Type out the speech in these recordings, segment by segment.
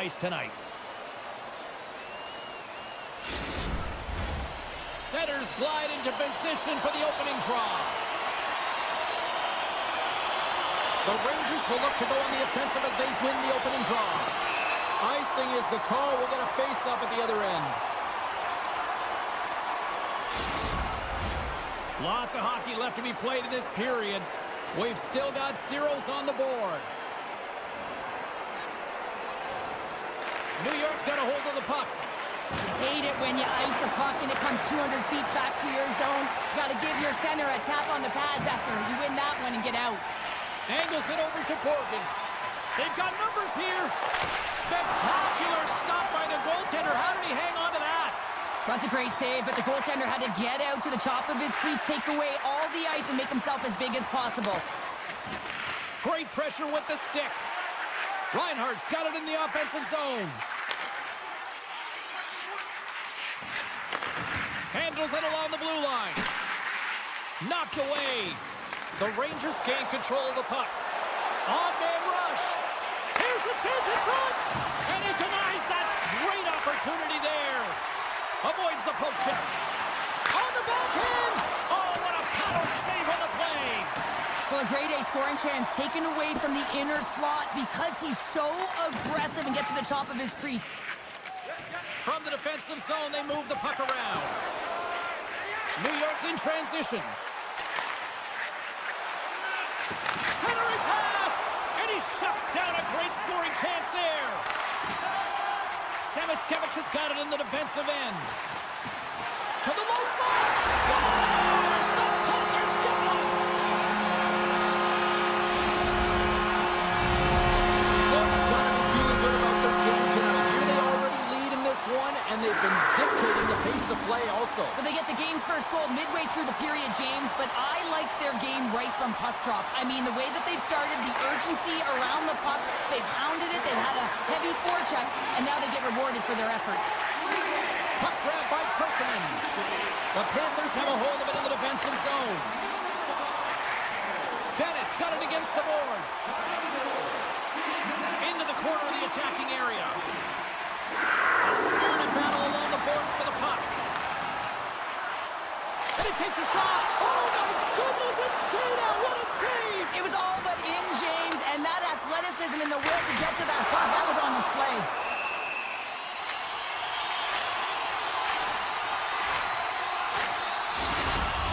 ice tonight. Setters glide into position for the opening draw. The Rangers will look to go on the offensive as they win the opening draw. Icing is the call. We'll get a face-off at the other end. Lots of hockey left to be played in this period. We've still got zeros on the board. New York's got a hold of the puck. Hate it when you ice the puck and it comes 200 feet back to your zone. Got to give your center a tap on the pads after you win that one and get out. Angles it over to Borgen. They've got numbers here. Spectacular stop by the goaltender. How did he hang on to that? That's a great save, but the goaltender had to get out to the top of his crease, take away all the ice, and make himself as big as possible. Great pressure with the stick. Reinhardt's got it in the offensive zone. Handles it along the blue line. Knocked away. The Rangers gain control of the puck. On-man rush. Here's a chance in front. And he denies that great opportunity there. Avoids the poke check. On the backhand. Oh, what a power save on the play. Well, a grade A scoring chance taken away from the inner slot because he's so aggressive and gets to the top of his crease. From the defensive zone, they move the puck around. New York's in transition. Centering pass, and he shuts down a great scoring chance there. Samoskevich has got it in the defensive end. To the low slot. Scores! The Panthers get one! Florida's got to be feeling good about their game tonight. Here they already lead in this one, and they've been dictating the pace of play also. Well, they get the game's first goal midway through the period, James, but I liked their game right from puck drop. I mean, the way that they started, the urgency around the puck, they pounded it, they had a heavy forecheck, and now they get rewarded for their efforts. Puck grab by Persson. The Panthers have a hold of it in the defensive zone. Bennett's got it against the boards. Into the corner of the attacking area. A spirited battle along the boards for the puck. And he takes a shot. Oh, my goodness, it stayed out. What a save. It was all but in, James, and that athleticism and the will to get to that puck, that was on display.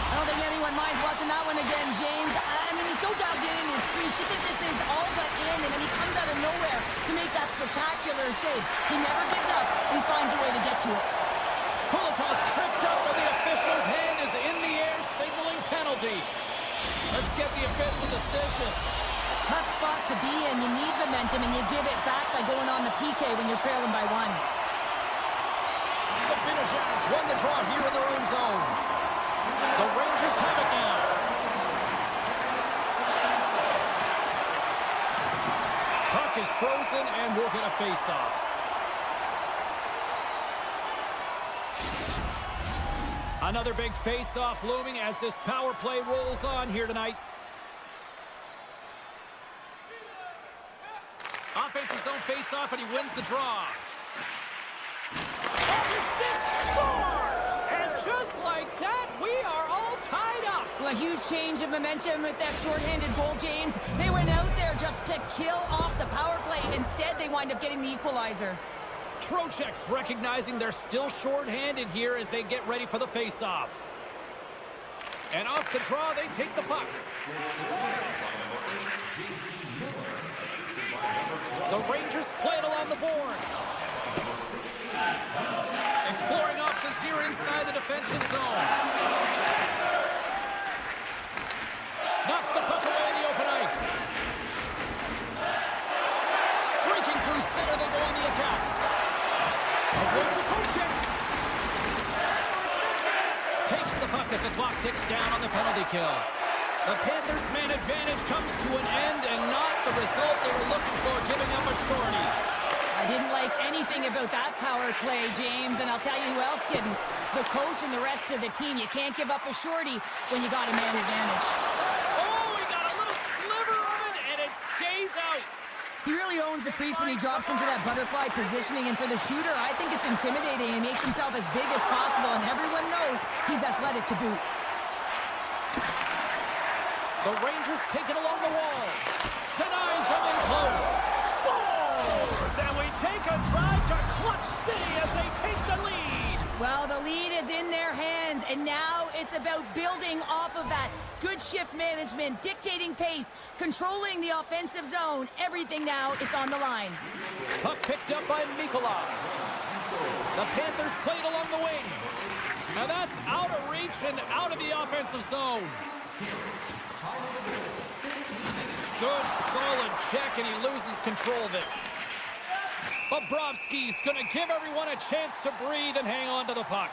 I don't think anyone minds watching that one again, James. I mean, he's so dialed in his crease. You think this is all but in, and then he comes out of nowhere to make that spectacular save. He never gives up, and he finds a way to get to it. Kulikov's tripped up, and the official's hand is in the air, signaling penalty. Let's get the official decision. Tough spot to be in. You need momentum, and you give it back by going on the PK when you're trailing by one. Sabinajad's won the draw here in their own zone. The Rangers have it now. Puck is frozen, and we'll get a face-off. Another big face-off looming as this power play rolls on here tonight. Offensive zone face-off, and he wins the draw. Off his stick, scores! And just like that, we are all tied up. Well, a huge change of momentum with that shorthanded goal, James. They went out there just to kill off the power play. Instead, they wind up getting the equalizer. Trocheck's recognizing they're still short-handed here as they get ready for the face-off. And off the draw, they take the puck. The Rangers play it along the boards. Exploring options here inside the defensive zone. Knocks the puck away in the open ice. Streaking through center, they go on the attack. Avoids the poke check. Takes the puck as the clock ticks down on the penalty kill. The Panthers' man advantage comes to an end, and not the result they were looking for, giving up a shorty. I didn't like anything about that power play, James, and I'll tell you who else didn't. The coach and the rest of the team. You can't give up a shorty when you got a man advantage. Oh, he got a little sliver of it, and it stays out. He really owned owns the crease when he drops into that butterfly positioning, and for the shooter, I think it's intimidating. He makes himself as big as possible, and everyone knows he's athletic to boot. The Rangers take it along the wall. Denies them in close. Scores! And we take a drive to Clutch City as they take the lead. Well, the lead is in their hands, and now it's about building off of that. Good shift management, dictating pace, controlling the offensive zone. Everything now, it's on the line. Puck picked up by Mikula. The Panthers played along the wing. Now that's out of reach and out of the offensive zone. Good, solid check, and he loses control of it. Bobrovsky's going to give everyone a chance to breathe and hang on to the puck.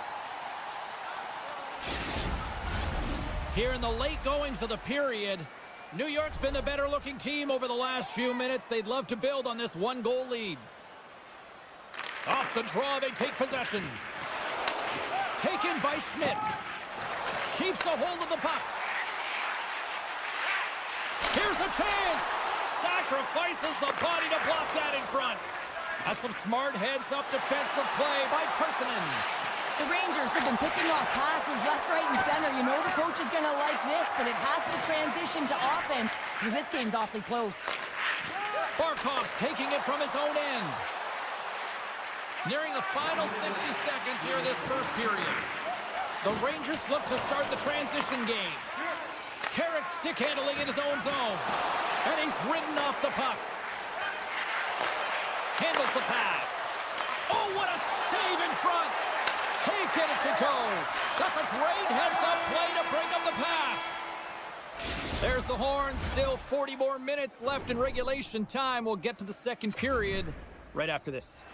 Here in the late goings of the period, New York's been the better-looking team over the last few minutes. They'd love to build on this one-goal lead. Off the draw, they take possession. Taken by Schmidt. Keeps a hold of the puck. Here's a chance! Sacrifices the body to block that in front. That's some smart heads-up defensive play by Personen. The Rangers have been picking off passes left, right, and center. You know the coach is going to like this, but it has to transition to offense because this game's awfully close. Barkov's taking it from his own end. Nearing the final 60 seconds here of this first period. The Rangers look to start the transition game. Carrick stick handling in his own zone. And he's ridden off the puck. Handles the pass. Oh, what a save in front. Can't get it to go. That's a great heads-up play to break up the pass. There's the horn. Still 40 more minutes left in regulation time. We'll get to the second period right after this.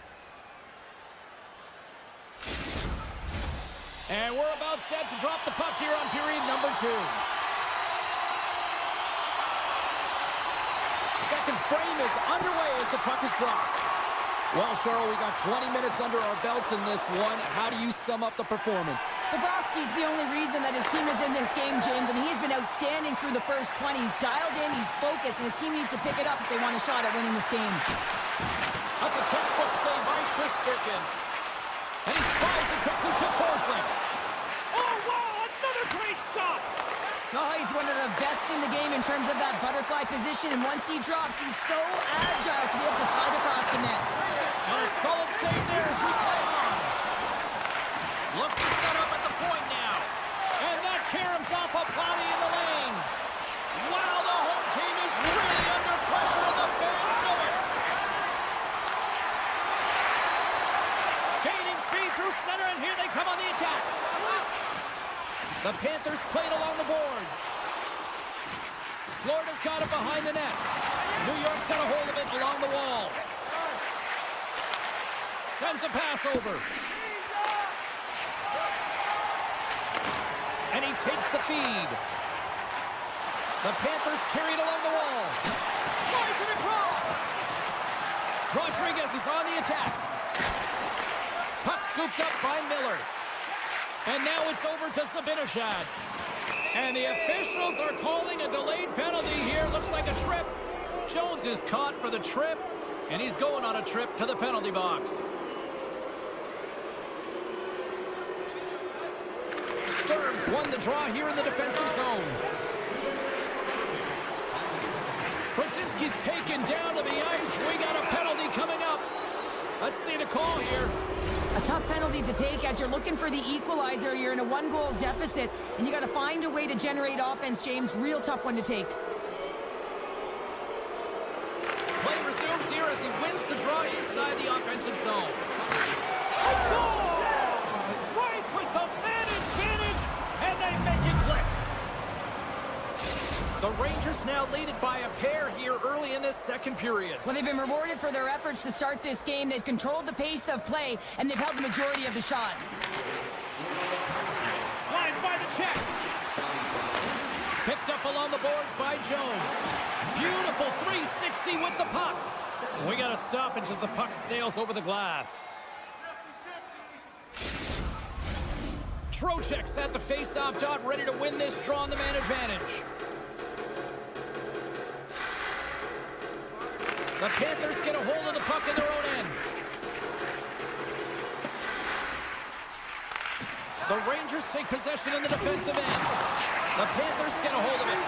And we're about set to drop the puck here on period number 2. Second frame is underway as the puck is dropped. Well, Cheryl, we got 20 minutes under our belts in this one. How do you sum up the performance? Bobrovsky's the only reason that his team is in this game, James. I mean, he's been outstanding through the first 20. He's dialed in, he's focused, and his team needs to pick it up if they want a shot at winning this game. That's a textbook save by Shesterkin. And he slides it quickly to Forsling. Oh, wow, another great stop. Oh, he's one of the best in the game in terms of that butterfly position, and once he drops, he's so agile to be able to slide across the net. And a solid save there as we play on. Looks to set up at the point now. And that caroms off a body in the lane. Wow, the home team is really under pressure, and the fans know it. Gaining speed through center, and here they come on the attack. The Panthers played along the boards. Florida's got it behind the net. New York's got a hold of it along the wall. Sends a pass over. And he takes the feed. The Panthers carry it along the wall. Slides it across. Rodriguez is on the attack. Puck scooped up by Miller. And now it's over to Zibanejad. And the officials are calling a delayed penalty here. Looks like a trip. Jones is caught for the trip, and he's going on a trip to the penalty box. Sturms won the draw here in the defensive zone. Brzezinski's taken down to the ice. We got a penalty coming up. Let's see the call here. A tough penalty to take as you're looking for the equalizer. You're in a one-goal deficit, and you got to find a way to generate offense, James. Real tough one to take. Play resumes here as he wins the draw inside the offensive zone. Score! Right with the man advantage, and they make it click. The Rangers now lead it by a pair here early in this second period. Well, they've been rewarded for their efforts to start this game. They've controlled the pace of play, and they've held the majority of the shots. Slides by the check. Picked up along the boards by Jones. Beautiful 360 with the puck. We got a stoppage as the puck sails over the glass. Trocheck's at the face-off dot, ready to win this draw on the man advantage. The Panthers get a hold of the puck in their own end. The Rangers take possession in the defensive end. The Panthers get a hold of it.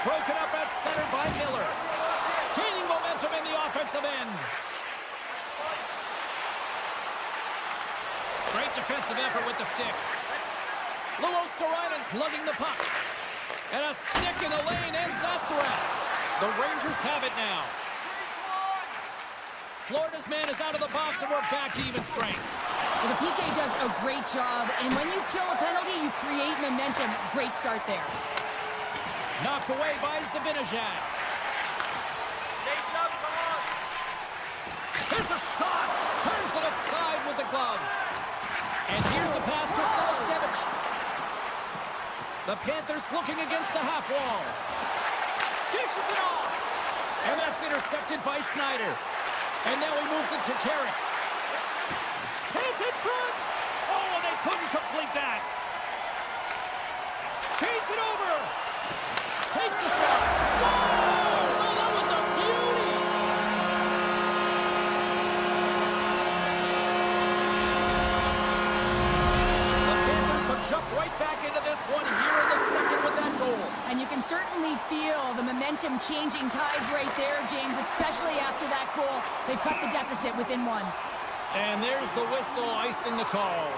Broken up at center by Miller. Gaining momentum in the offensive end. Great defensive effort with the stick. Luosterainen's lugging the puck. And a stick in the lane ends that threat. The Rangers have it now. Florida's man is out of the box, and we're back to even strength. Well, the PK does a great job, and when you kill a penalty, you create momentum. Great start there. Knocked away by Zibanejad. Here's a shot. Turns it aside with the glove. And here's the pass to Salasevich. The Panthers looking against the half wall. Dishes it off. And that's intercepted by Schneider. And now he moves it to Carrick. Chance in front. Oh, and they couldn't complete that. Feeds it over. Takes a shot. Scores! Oh, that was a beauty. The Panthers have jumped right back into this one here in the second with that goal. And you can certainly feel the momentum changing tides right there, James, especially after that goal. They cut the deficit within one. And there's the whistle icing the call.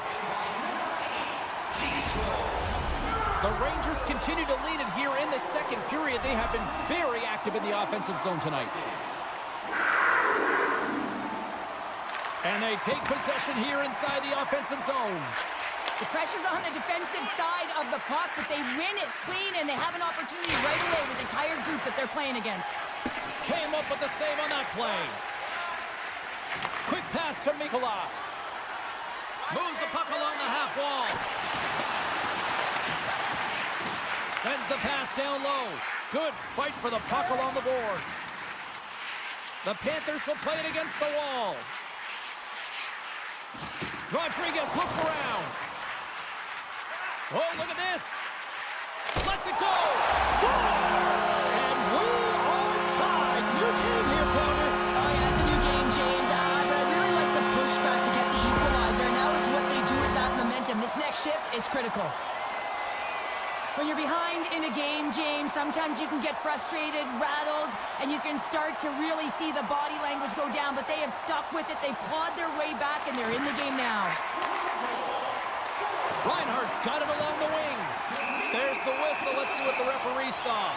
The Rangers continue to lead it here in the second period. They have been very active in the offensive zone tonight. And they take possession here inside the offensive zone. The pressure's on the defensive side of the puck, but they win it clean, and they have an opportunity right away with the tired group that they're playing against. Came up with the save on that play. Quick pass to Mikkola. Moves the puck along the half wall. Sends the pass down low. Good fight for the puck along the boards. The Panthers will play it against the wall. Rodriguez looks around. Oh, look at this. Lets it go. Scores! And we are tied. New game here, Powder. Oh, yeah, it's a new game, James. But I really like the pushback to get the equalizer. Now it's what they do with that momentum. This next shift, it's critical. When you're behind in a game, James, sometimes you can get frustrated, rattled, and you can start to really see the body language go down, but they have stuck with it. They've clawed their way back, and they're in the game now. Reinhardt's got it along the wing. There's the whistle. Let's see what the referee saw.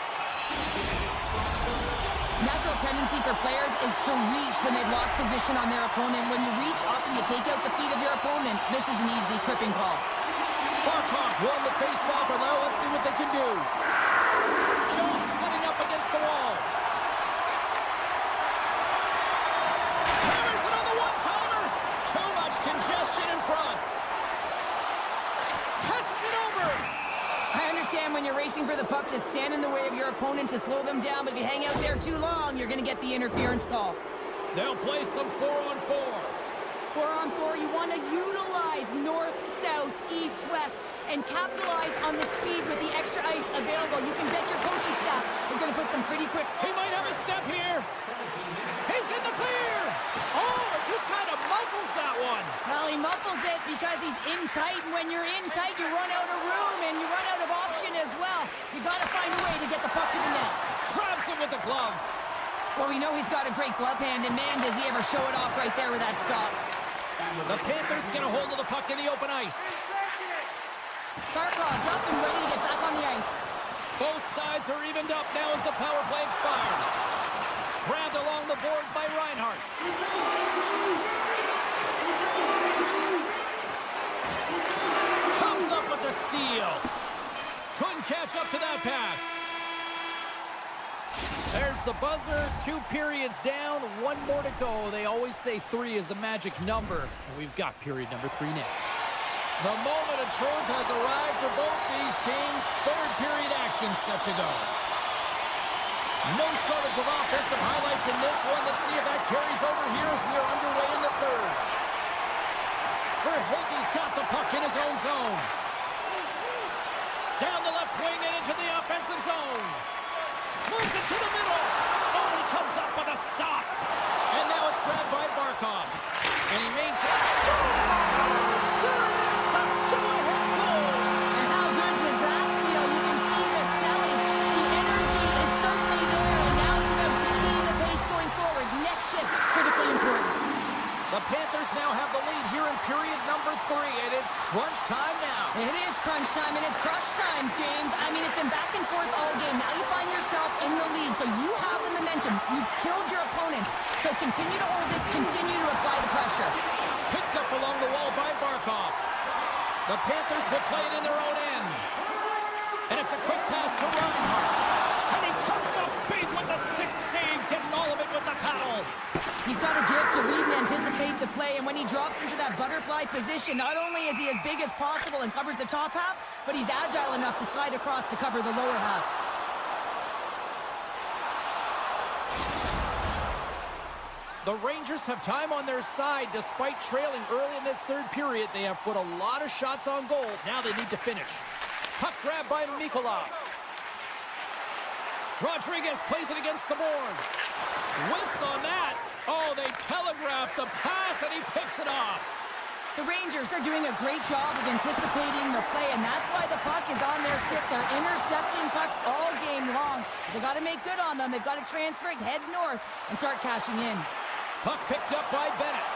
Natural tendency for players is to reach when they've lost position on their opponent. When you reach, often you take out the feet of your opponent. This is an easy tripping call. Barkov's won the face-off, and now let's see what they can do. Jones setting up against the wall. Hammers it on the one-timer. Too much congestion in front. Passes it over. I understand when you're racing for the puck to stand in the way of your opponent to slow them down, but if you hang out there too long, you're going to get the interference call. They'll play some 4-on-4. 4-on-4, you want to utilize north, south, east, west, and capitalize on the speed with the extra ice available. You can bet your coaching staff is going to put some pretty quick... He might have a step here. He's in the clear. Oh, it just kind of muffles that one. Well, he muffles it because he's in tight, and when you're in tight, you run out of room, and you run out of option as well. You got to find a way to get the puck to the net. Grabs him with the glove. Well, we know he's got a great glove hand, and man, does he ever show it off right there with that stop. The Panthers get a hold of the puck in the open ice. Barkov's up and ready to get back on the ice. Both sides are evened up now as the power play expires. Grabbed along the boards by Reinhardt. Comes up with the steal. Couldn't catch up to that pass. There's the buzzer. 2 periods down, 1 more to go. They always say 3 is the magic number. And we've got period number 3 next. The moment of truth has arrived for both these teams. 3rd period action set to go. No shortage of offensive highlights in this one. Let's see if that carries over here as we are underway in the 3rd. Verhaeghe's got the puck in his own zone. Down the left wing and into the offensive zone. Moves it to the middle. Oh, he comes up with a stop. And now it's grabbed by Barkov. And he maintains. Scores! There is the go-ahead goal. And how good does that feel? You can see the selling. The energy is certainly there, and now it's about dictating the pace going forward. Next shift, critically important. The Panthers now have the lead here in period number 3, and it's crunch time now. It is crunch time, and it's crush times, James. I mean, it's been back and forth all game. Now you find yourself in the lead, so you have the momentum. You've killed your opponents, so continue to hold it, continue to apply the pressure. Picked up along the wall by Barkov. The Panthers will play it in their own end. And it's a quick pass to Reinhart. And he comes up big with the stick save, getting all of it with the paddle. He's got a gift to read and anticipate the play, and when he drops into that butterfly position, not only is he as big as possible and covers the top half, but he's agile enough to slide across to cover the lower half. The Rangers have time on their side. Despite trailing early in this third period, they have put a lot of shots on goal. Now they need to finish. Puck grab by Mikula. Rodriguez plays it against the boards. Whiffs on that. Oh, they telegraphed the pass, and he picks it off. The Rangers are doing a great job of anticipating the play, and that's why the puck is on their stick. They're intercepting pucks all game long. They've got to make good on them. They've got to transfer it, head north, and start cashing in. Puck picked up by Bennett.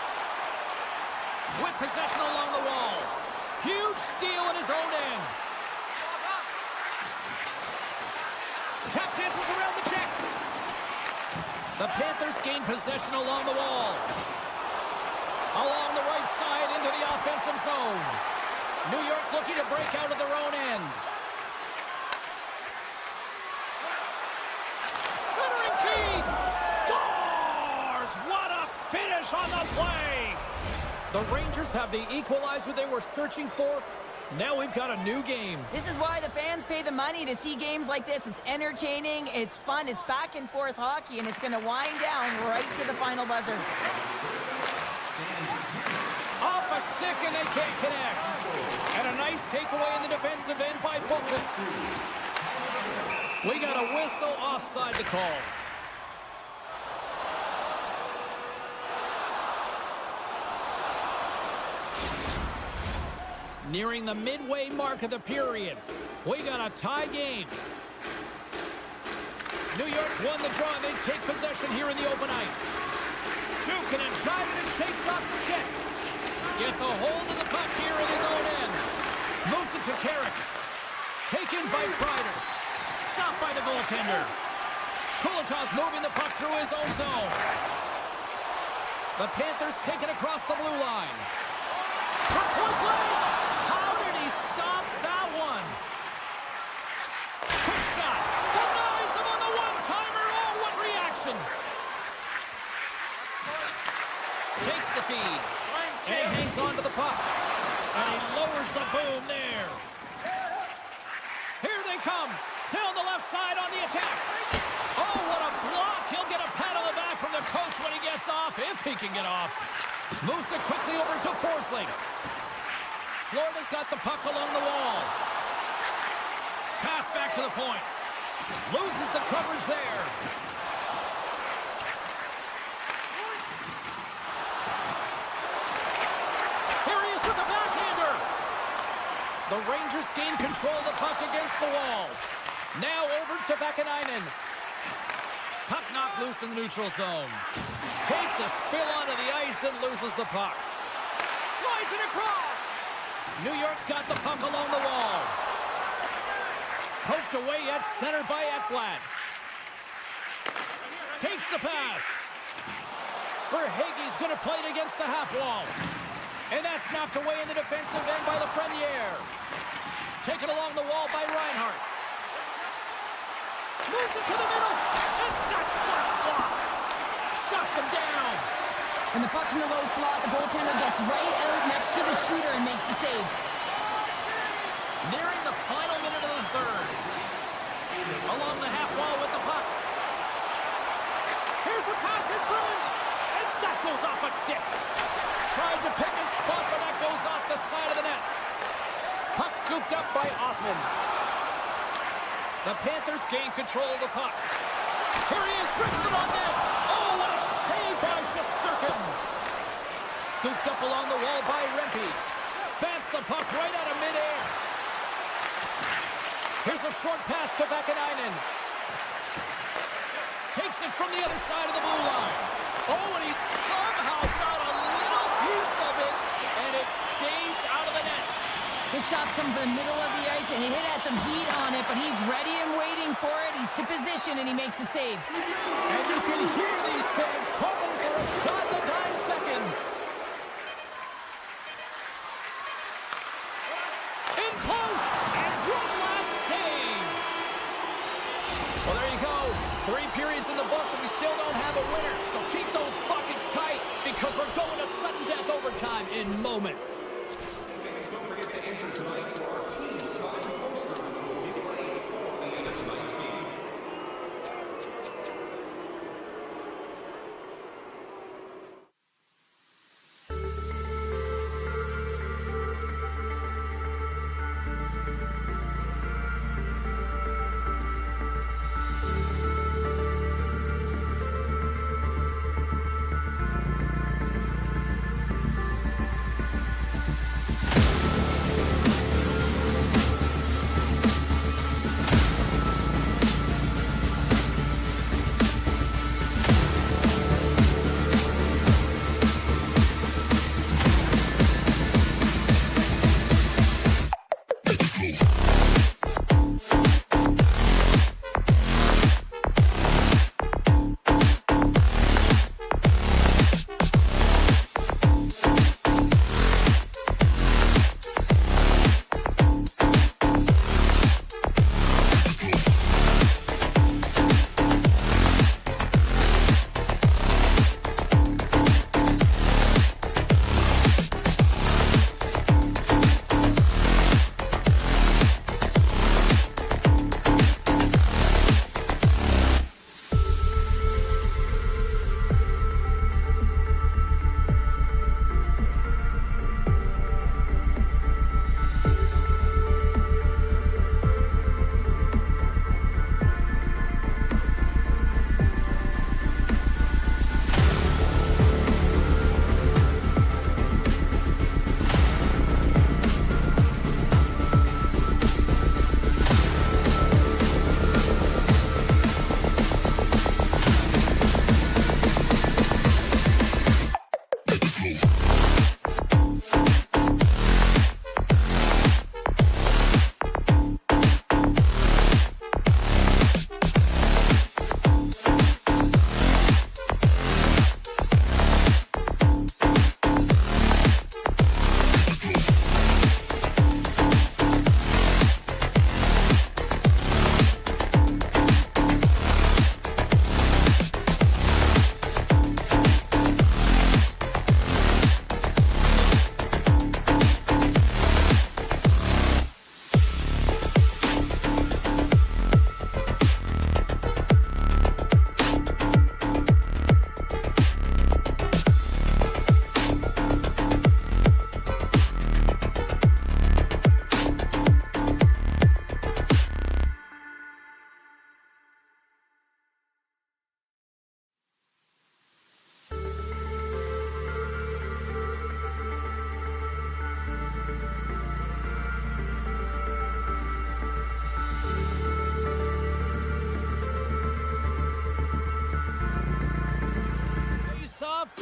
With possession along the wall. Huge steal in his own end. Tap dances around the check. The Panthers gain possession along the wall. Along the right side into the offensive zone. New York's looking to break out of their own end. Centering feed. Scores! What a finish on the play! The Rangers have the equalizer they were searching for. Now we've got a new game. This is why the fans pay the money to see games like this. It's entertaining, it's fun, it's back and forth hockey, and it's going to wind down right to the final buzzer. Off a stick, and they can't connect. And a nice takeaway in the defensive end by Buckets. We got a whistle offside to call. Nearing the midway mark of the period. We got a tie game. New York's won the draw, and they take possession here in the open ice. Jukin and driving and shakes off the check. Gets a hold of the puck here in his own end. Moves it to Carrick. Taken by Kreider. Stopped by the goaltender. Kulikov's moving the puck through his own zone. The Panthers take it across the blue line. For point blank! How did he stop that one? Quick shot. Denies him on the one-timer. Oh, what reaction! Takes the feed. And hangs on to the puck. And he lowers the boom there. Here they come. Down the left side on the attack. Oh, what a block. He'll get a pat on the back from the coach when he gets off, if he can get off. Moves it quickly over to Forsling. Florida's got the puck along the wall. Pass back to the point. Loses the coverage there. Here he is with the backhander. The Rangers gain control of the puck against the wall. Now over to Vakanainen. Puck knocked loose in the neutral zone. Takes a spill onto the ice and loses the puck. Slides it across. New York's got the puck along the wall. Poked away at center by Ekblad. Takes the pass. Verhaeghe's going to play it against the half wall. And that's knocked away in the defensive end by Lafreniere. Taken along the wall by Reinhart. Moves it to the middle. And that shot's blocked. Shuts him down. When the puck's in the low slot, the goaltender gets right out next to the shooter and makes the save. Nearing the final minute of the third. Along the half wall with the puck. Here's a pass in front. And that goes off a stick. Tried to pick a spot, but that goes off the side of the net. Puck scooped up by Othman. The Panthers gain control of the puck. Here he is, wristed on net. Oh, Shesterkin. Scooped up along the wall by Rempe. Bats the puck right out of midair. Here's a short pass to Vakanainen. Takes it from the other side of the blue line. Oh, and he somehow got a little piece of it, and it stays out of the net. The shots come to the middle of the ice, and it has some heat on it, but he's ready and waiting for it. He's to position, and he makes the save. And you can hear these fans calling for a shot in the dying seconds. In close, and one last save. Well, there you go. 3 periods in the books, and we still don't have a winner. So keep those buckets tight, because we're going to sudden death overtime in moments. Don't forget to enter tonight for our team signed poster, which will be playing for the end of tonight's game.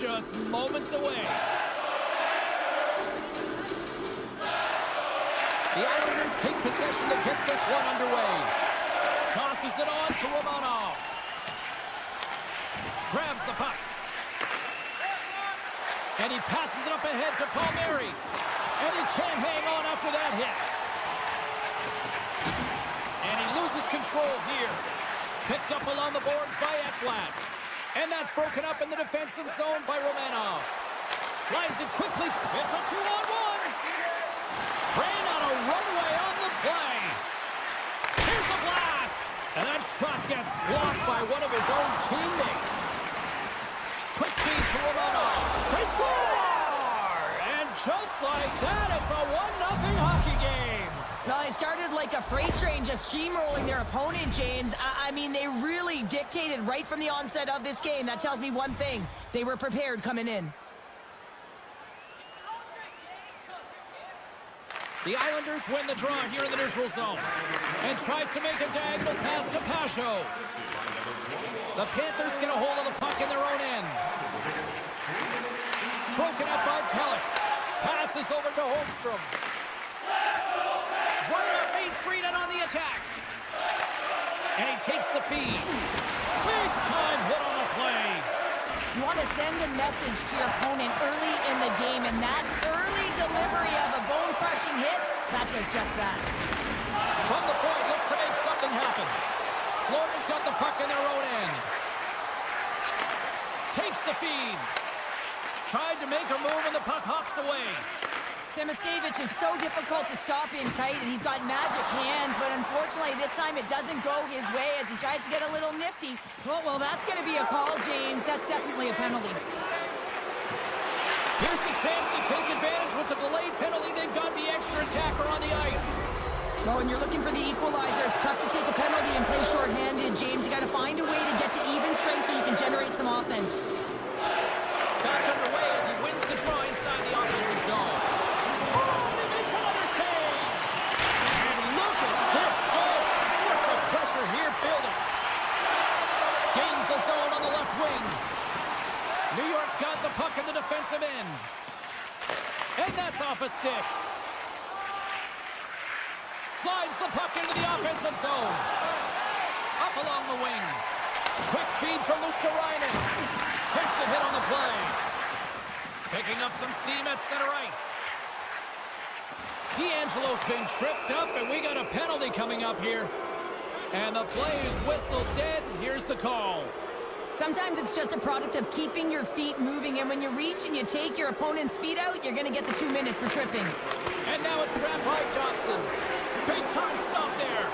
just moments away. The Islanders take possession to get this one underway. Tosses it on to Romanov. Grabs the puck. And he passes it up ahead to Palmieri. And he can't hang on after that hit. And he loses control here. Picked up along the boards by Ekblad. And that's broken up in the defensive zone by Romanov. Slides it quickly. It's a 2-on-1. Ran on a runway on the play. Here's a blast. And that shot gets blocked by one of his own teammates. Quick feed to Romanov. They score! And just like that, it's a 1-0 hockey game. Well, they started like a freight train just steamrolling their opponent, James. I mean, they really dictated right from the onset of this game. That tells me one thing. They were prepared coming in. The Islanders win the draw here in the neutral zone. And tries to make a diagonal pass to Pasho. The Panthers get a hold of the puck in their own end. Broken up by Pellick. Passes over to Holmstrom. Right up Main Street and on the attack. And he takes the feed. Big time hit on the play. You want to send a message to your opponent early in the game, and that early delivery of a bone-crushing hit, that does just that. From the point, looks to make something happen. Florida's got the puck in their own end. Takes the feed. Tried to make a move, and the puck hops away. Samoskevich is so difficult to stop in tight, and he's got magic hands, but unfortunately this time it doesn't go his way as he tries to get a little nifty. Well, that's going to be a call, James. That's definitely a penalty. Here's a chance to take advantage with the delayed penalty. They've got the extra attacker on the ice. Oh, and you're looking for the equalizer. It's tough to take a penalty and play shorthanded, James. You got to find a way to get to even strength so you can generate some offense. Back underway as he wins the draw inside the offensive zone. Oh, and he makes another save! And look at this! All sorts of pressure here building. Gains the zone on the left wing. New York's got the puck in the defensive end. And that's off a stick. Slides the puck into the offensive zone. Up along the wing. Quick feed from Luosterainen. Takes a hit on the play. Picking up some steam at center ice. D'Angelo's been tripped up, and we got a penalty coming up here. And the play is whistled dead. Here's the call. Sometimes it's just a product of keeping your feet moving, and when you reach and you take your opponent's feet out, you're going to get the 2 minutes for tripping. And now it's grabbed by Johnson. Big time stop there.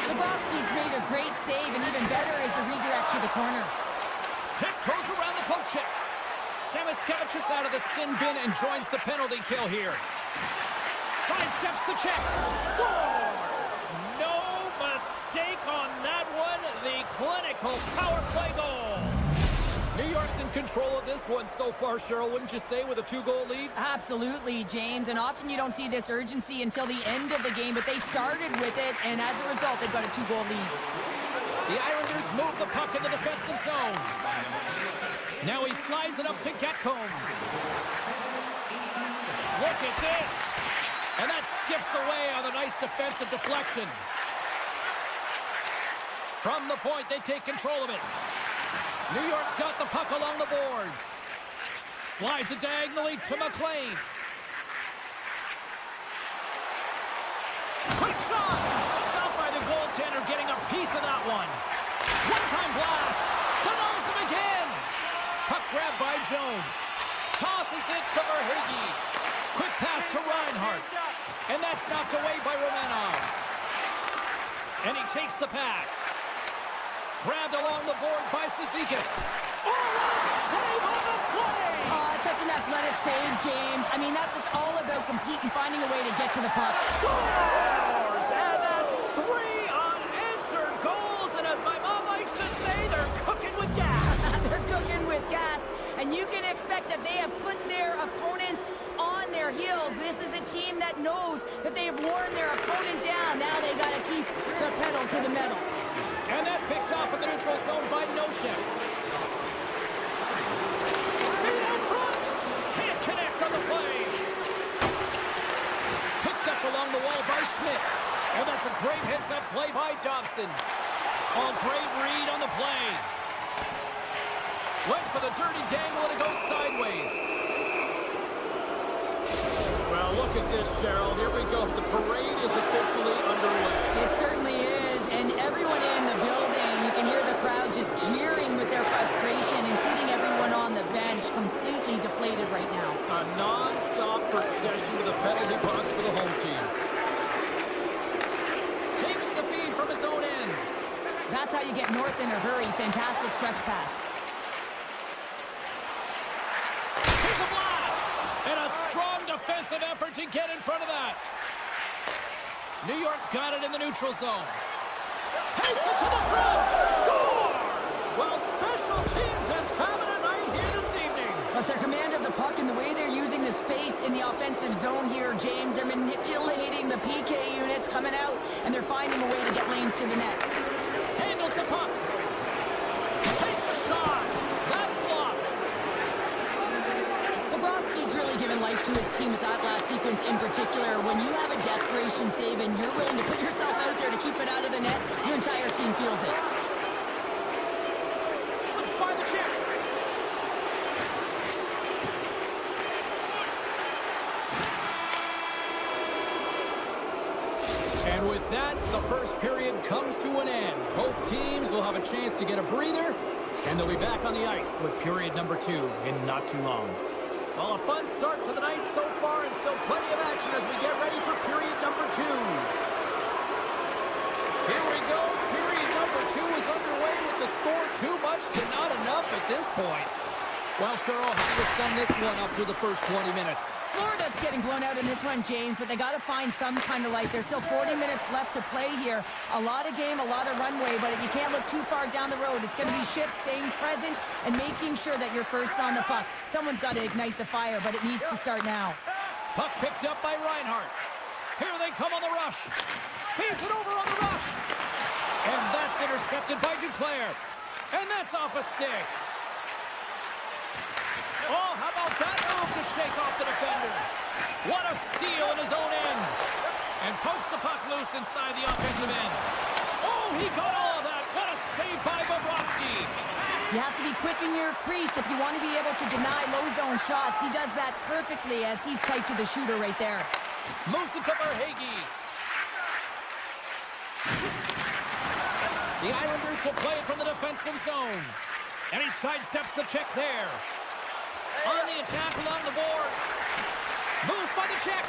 Bobrovsky's made a great save, and even better is the redirect to the corner. Tiptoes around the poke check. Samoskevich is out of the sin bin and joins the penalty kill here. Sidesteps the check. Scores! No mistake on that one. The clinical power play goal. New York's in control of this one so far, Cheryl, wouldn't you say, with a 2-goal lead? Absolutely, James, and often you don't see this urgency until the end of the game, but they started with it, and as a result, they've got a 2-goal lead. The Islanders move the puck in the defensive zone. Now he slides it up to Gatcomb. Look at this. And that skips away on a nice defensive deflection. From the point, they take control of it. New York's got the puck along the boards. Slides it diagonally to McLean. Quick shot! Stopped by the goaltender, getting a piece of that one. One-time blast. Denies him again. Puck grabbed by Jones. Tosses it to Verhaeghe. Quick pass to Reinhart. And that's knocked away by Romanov. And he takes the pass. Grabbed along the board by Cizikas. Oh, what a save on the play! Oh, such an athletic save, James. I mean, that's just all about competing, finding a way to get to the puck. Scores! And that's 3 unanswered goals. And as my mom likes to say, they're cooking with gas. They're cooking with gas. And you can expect that they have put their opponents on their heels. This is a team that knows that they have worn their opponent down. Now they got to keep the pedal to the metal. And that's picked off in the neutral zone by Nosek. Feet out front. Can't connect on the play. Picked up along the wall by Schmidt. And that's a great heads-up play by Dobson. A great read on the play. Went for the dirty dangle and it goes sideways. Well, look at this, Cheryl. Here we go. The parade is officially underway. It certainly is, and everyone in the building, you can hear the crowd just jeering with their frustration, including everyone on the bench, completely deflated right now. A non-stop procession to the penalty box for the home team. Takes the feed from his own end. That's how you get north in a hurry. Fantastic stretch pass. Here's a blast! And a strong defensive effort to get in front of that. New York's got it in the neutral zone. Takes it to the front. Scores! Well, special teams is having a night here this evening. With their command of the puck and the way they're using the space in the offensive zone here, James, they're manipulating the PK units coming out, and they're finding a way to get lanes to the net. Handles the puck. Takes a shot. That's blocked. Bobrovsky's really given life to his team with that last sequence in particular. When you have a desperation save and you're willing to put yourself out there to keep it out of the net, your entire team feels it. Slips by the check. And with that, the first period comes to an end. Both teams will have a chance to get a breather, and they'll be back on the ice with period number 2 in not too long. Well, a fun start to the night so far, and still plenty of action as we get ready for period number 2. Here we go. Period number 2 is underway with the score too much to not enough at this point. Well, Cheryl, how do you sum this one up through the first 20 minutes? Florida's getting blown out in this one, James, but they got to find some kind of life. There's still 40 minutes left to play here. A lot of game, a lot of runway, but you can't look too far down the road. It's going to be shifts, staying present, and making sure that you're first on the puck. Someone's got to ignite the fire, but it needs to start now. Puck picked up by Reinhart. Here they come on the rush. Feeds it over on the rush. And that's intercepted by Duclair. And that's off a stick. Oh, how about that move to shake off the defender? What a steal in his own end. And pokes the puck loose inside the offensive end. Oh, he got all of that. What a save by Bobrovsky. You have to be quick in your crease if you want to be able to deny low zone shots. He does that perfectly as he's tight to the shooter right there. Moves it to Verhaeghe. The Islanders will play it from the defensive zone. And he sidesteps the check there. On the attack along the boards. Moves by the check.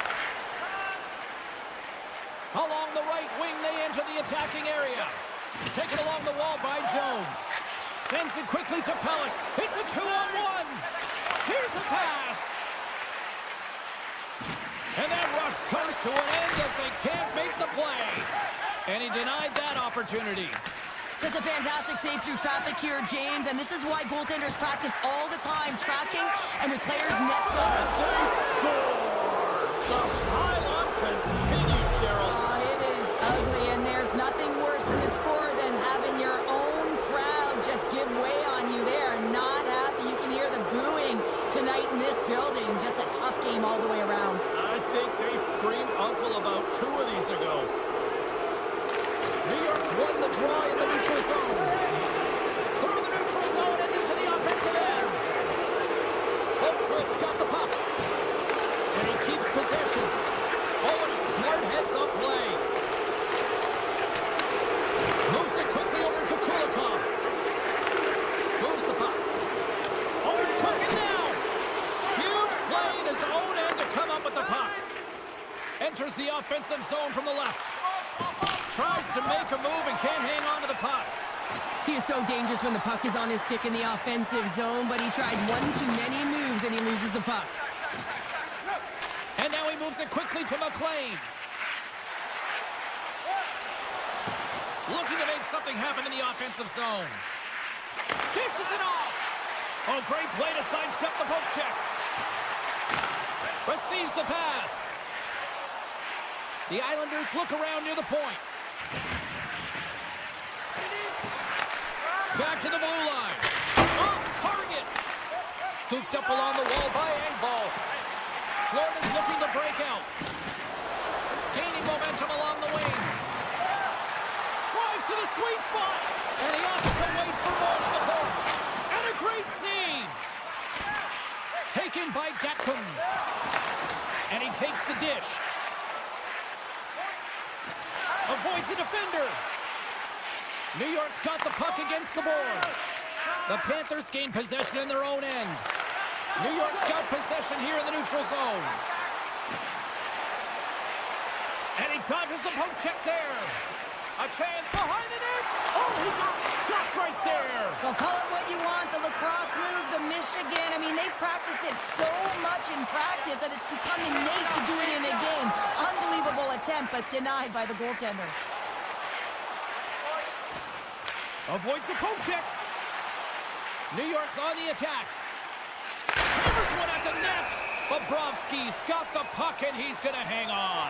Along the right wing, they enter the attacking area. Taken along the wall by Jones. Sends it quickly to Pellick. It's a 2-on-1. Here's a pass. And that rush comes to an end as they can't make the play. And he denied that opportunity. Just a fantastic save through traffic here, James, and this is why goaltenders practice all the time, tracking and with players net foot. And they score! The pile-on continues, Cheryl. Oh, it is ugly, and there's nothing worse than the score than having your own crowd just give way on you. They are not happy. You can hear the booing tonight in this building. Just a tough game all the way around. I think they screamed uncle about 2 of these ago. New York's won the draw in the neutral zone. Through the neutral zone and into the offensive end. Oakwood's got the puck. And he keeps possession. Oh, and a smart heads-up play. Moves it quickly over to Kulikov. Moves the puck. Oh, he's cooking now. Huge play in his own end to come up with the puck. Enters the offensive zone from the left. Tries to make a move and can't hang on to the puck. He is so dangerous when the puck is on his stick in the offensive zone, but he tries one too many moves and he loses the puck. And now he moves it quickly to McLean. Looking to make something happen in the offensive zone. Dishes it off. Oh, great play to sidestep the poke check. Receives the pass. The Islanders look around near the point. Back to the blue line. Off target. Scooped up along the wall by Engvall. Florida's looking to break out. Gaining momentum along the wing. Drives to the sweet spot. And he opts to wait for more support. And a great save. Taken by Gatcomb. And he takes the dish. Avoids the defender. New York's got the puck against the boards. The Panthers gain possession in their own end. New York's got possession here in the neutral zone. And he dodges the poke check there. A A chance behind the net. Oh, he got stuck right there. Well, call it what you want, the lacrosse move, the Michigan. I mean, they practice it so much in practice that it's become innate to do it in a game. Unbelievable attempt, but denied by the goaltender. Avoids the poke check. New York's on the attack. Hammers one at the net. Bobrovsky's got the puck, and he's going to hang on.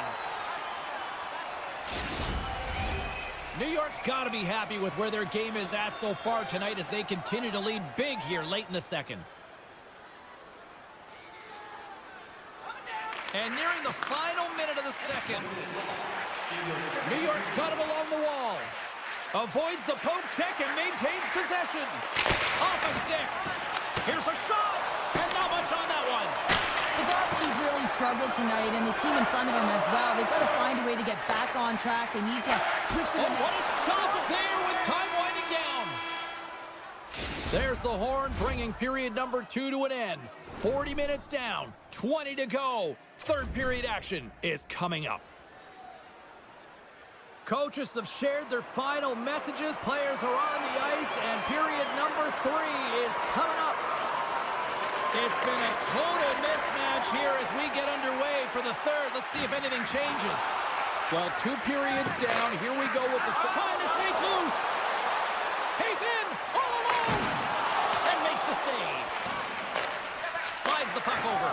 New York's got to be happy with where their game is at so far tonight as they continue to lead big here late in the second. And nearing the final minute of the second, New York's got him along the wall. Avoids the poke check and maintains possession. Off a stick. Here's a shot, and not much on that one. Bobrovsky's really struggled tonight, and the team in front of him as well. They've got to find a way to get back on track. They need to switch the... Oh, what a stop there with time winding down. There's the horn, bringing period number 2 to an end. 40 minutes down, 20 to go. Third period action is coming up. Coaches have shared their final messages. Players are on the ice, and period number 3 is coming up. It's been a total mismatch here as we get underway for the third. Let's see if anything changes. Well, 2 periods down. Here we go with the... Trying to shake loose. He's in all alone. And makes the save. Slides the puck over.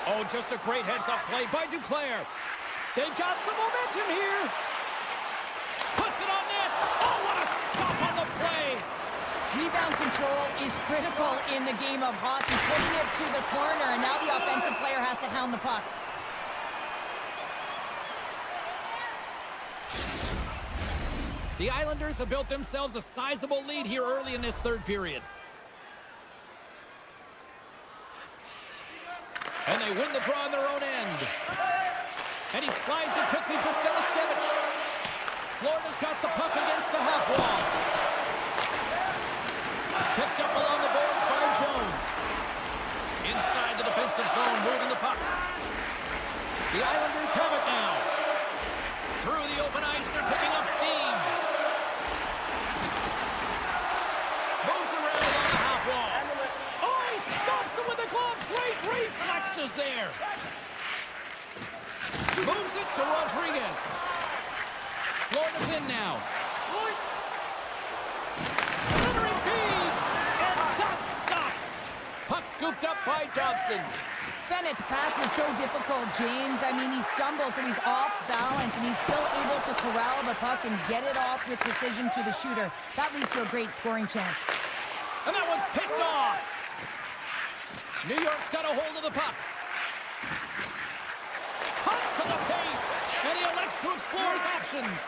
Oh, just a great heads-up play by Duclair. They've got some momentum here. Puts it on net. Oh, what a stop on the play. Rebound control is critical in the game of hockey. Putting it to the corner, and now the offensive player has to hound the puck. The Islanders have built themselves a sizable lead here early in this third period. And they win the draw on their own end. And he slides it quickly to Seliskevich. Florida's got the puck against the half wall. Picked up along the boards by Jones. Inside the defensive zone, moving the puck. The Islanders have it now. Through the open ice, they're picking up steam. Moves around along the half wall. Oh, he stops him with the glove. Great reflexes there. Moves it to Rodriguez. Florida's in now. Centering feed, and that's stopped. Puck scooped up by Dobson. Bennett's pass was so difficult, James. I mean, he stumbles, so he's off balance, and he's still able to corral the puck and get it off with precision to the shooter. That leads to a great scoring chance. And that one's picked off. New York's got a hold of the puck. Cuts to the paint, and he elects to explore his options.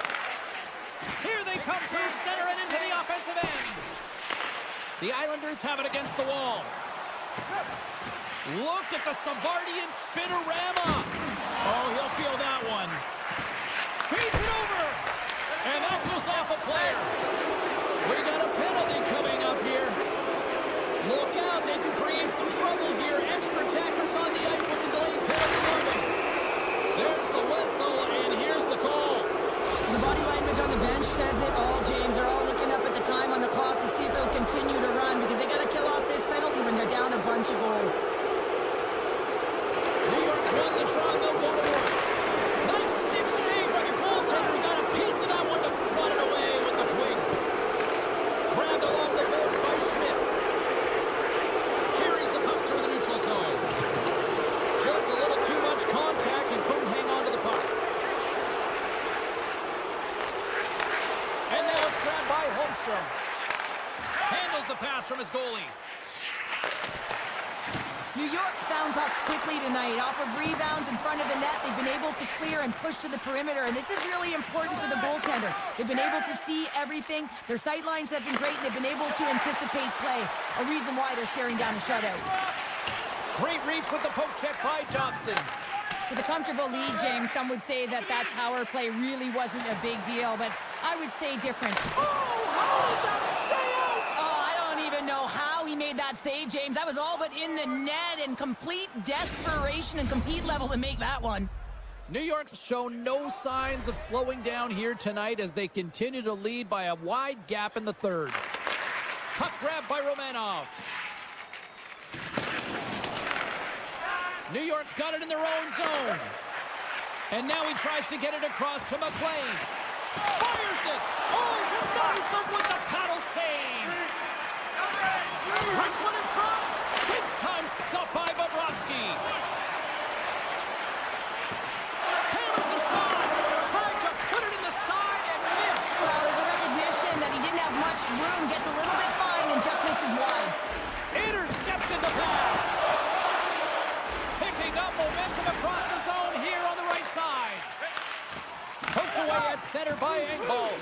Here they come through center and into the offensive end. The Islanders have it against the wall. Look at the Savardian spinorama. Oh, he'll feel that one. Feeds it over. And that goes off a player. We got a penalty coming up here. Look out, they can create some trouble here. Extra attackers on the ice with the delayed penalty looming. There's the whistle, and here's the call. The body language on the bench says it all, James. They're all looking up at the time on the clock to see if they'll continue to run because they got to kill off this penalty when they're down a bunch of goals. New York's won the draw, they'll go to work. Nice stick save by the goaltender. He got a piece of that one to swat it away with the twig. Grabbed along the boards by Schmidt. Carries the puck through the neutral zone. Just a little too much contact and couldn't hang on to the puck. And now it's grabbed by Holmstrom. Handles the pass from his goalie. New York's found pucks quickly tonight. Off of rebounds in front of the net, they've been able to clear and push to the perimeter, and this is really important for the goaltender. They've been able to see everything. Their sight lines have been great, and they've been able to anticipate play, a reason why they're staring down a shutout. Great reach with the poke check by Dobson. With a comfortable lead, James, some would say that that power play really wasn't a big deal, but I would say different. Oh, how did that stay out? Oh, I don't even know how he made that save, James. That was all but in the net and complete desperation and compete level to make that one. New York's shown no signs of slowing down here tonight as they continue to lead by a wide gap in the third. Puck grab by Romanov. New York's got it in their own zone. And now he tries to get it across to McLean. Fires it! Oh, denies him with the paddle save! Wrestling in front! Big time stop by Bobrovsky. Hammers the shot! Tried to put it in the side and missed! Well, there's a recognition that he didn't have much room, gets a little bit fine, and just misses wide. Intercepted the pass! Picking up momentum across the zone here on the right side. Poked away at center by Engvall.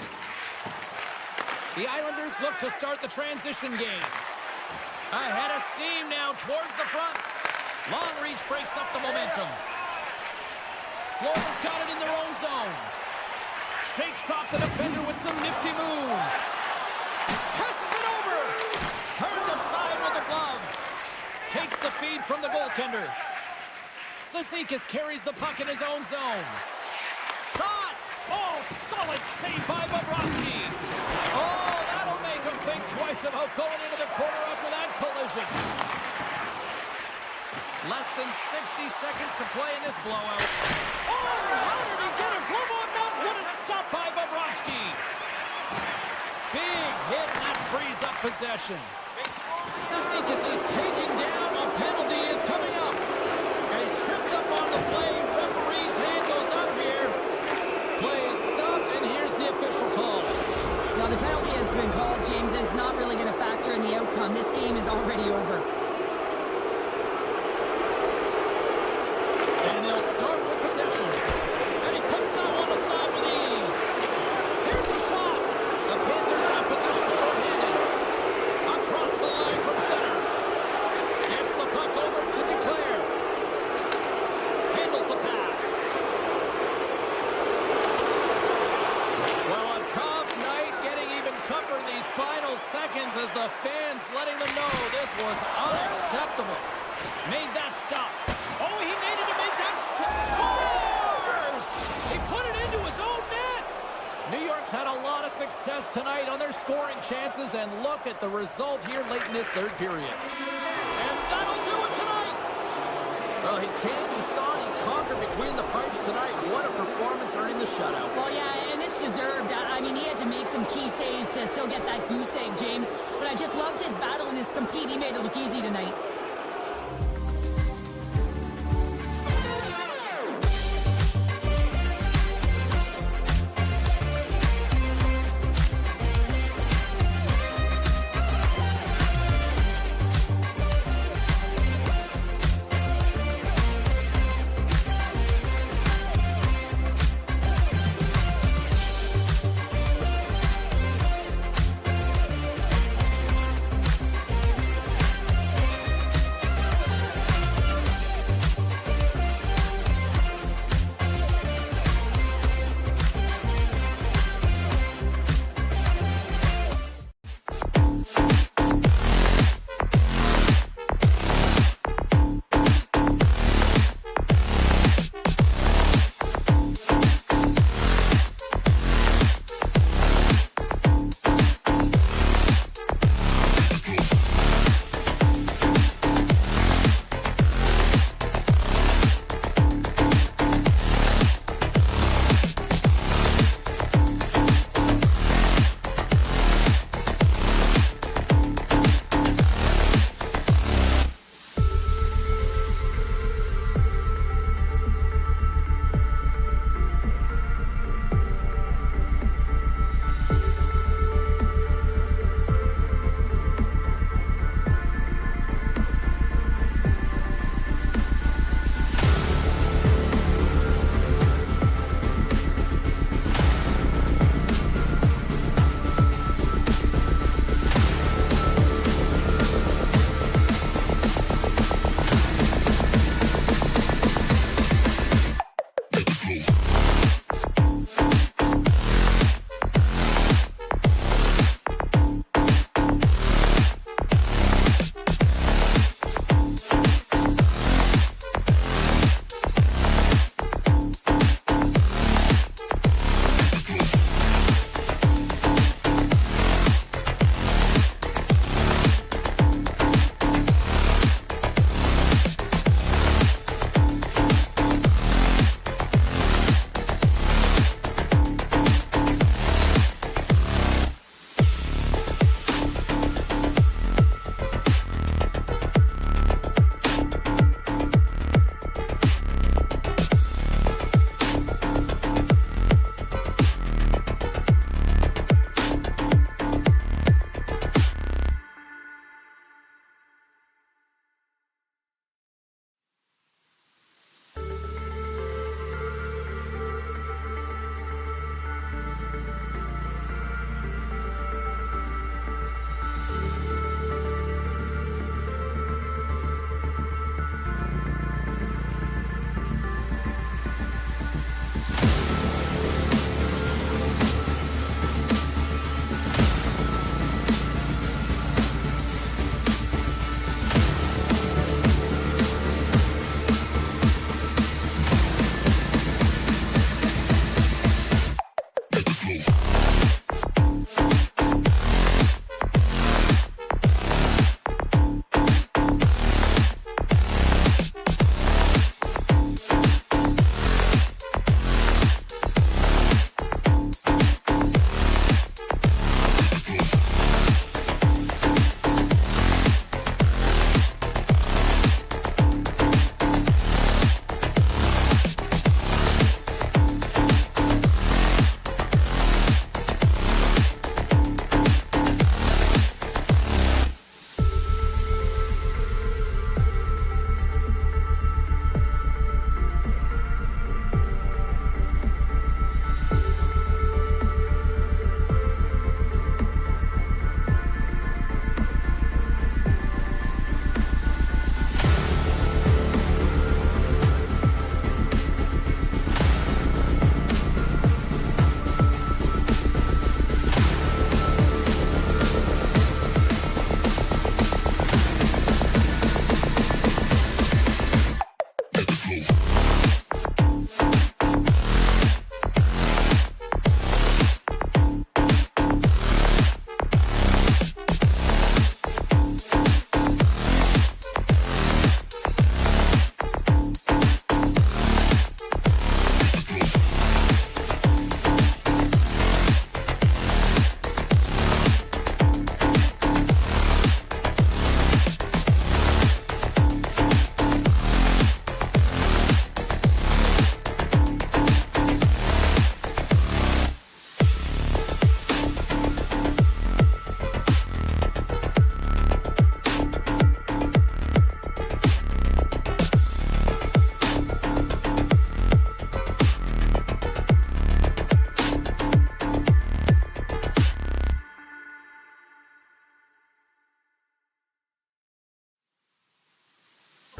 The Islanders look to start the transition game. Ahead of steam now towards the front. Long reach breaks up the momentum. Florida's got it in their own zone. Shakes off the defender with some nifty moves. Passes it over. Turned aside with a glove. Takes the feed from the goaltender. Cizikas carries the puck in his own zone. Shot! Oh, solid save by Bobrovsky. Oh, that'll make him think twice about going into the corner after that collision. Less than 60 seconds to play in this blowout. Oh, how did he get a glove on that? What a stop by Bobrovsky. Big hit, and that frees up possession. Cizikas is taken down. A penalty is coming up. And he's tripped up on the play. Referee's hand goes up here. Play is stopped, and here's the official call. Well, the penalty has been called, James, and it's not really going to factor in the outcome. This game is already over. And they'll start with possession. And he puts that one aside with ease. Here's a shot. The Panthers have possession shorthanded. Across the line from center. Gets the puck over to Declare. Handles the pass. Well, a tough night, getting even tougher in these final seconds as the fans letting them know this was unacceptable. Made that stop. Oh, he needed to make that scores! He put it into his own net! New York's had a lot of success tonight on their scoring chances, and look at the result here late in this third period. And that'll do it tonight! Well, he came, he saw, and he conquered between the pipes tonight. What a performance earning the shutout. Well, yeah, and it's deserved. I mean, he had to make some key saves to still get that goose egg, James. But I just loved his battle and his compete. He made it look easy tonight.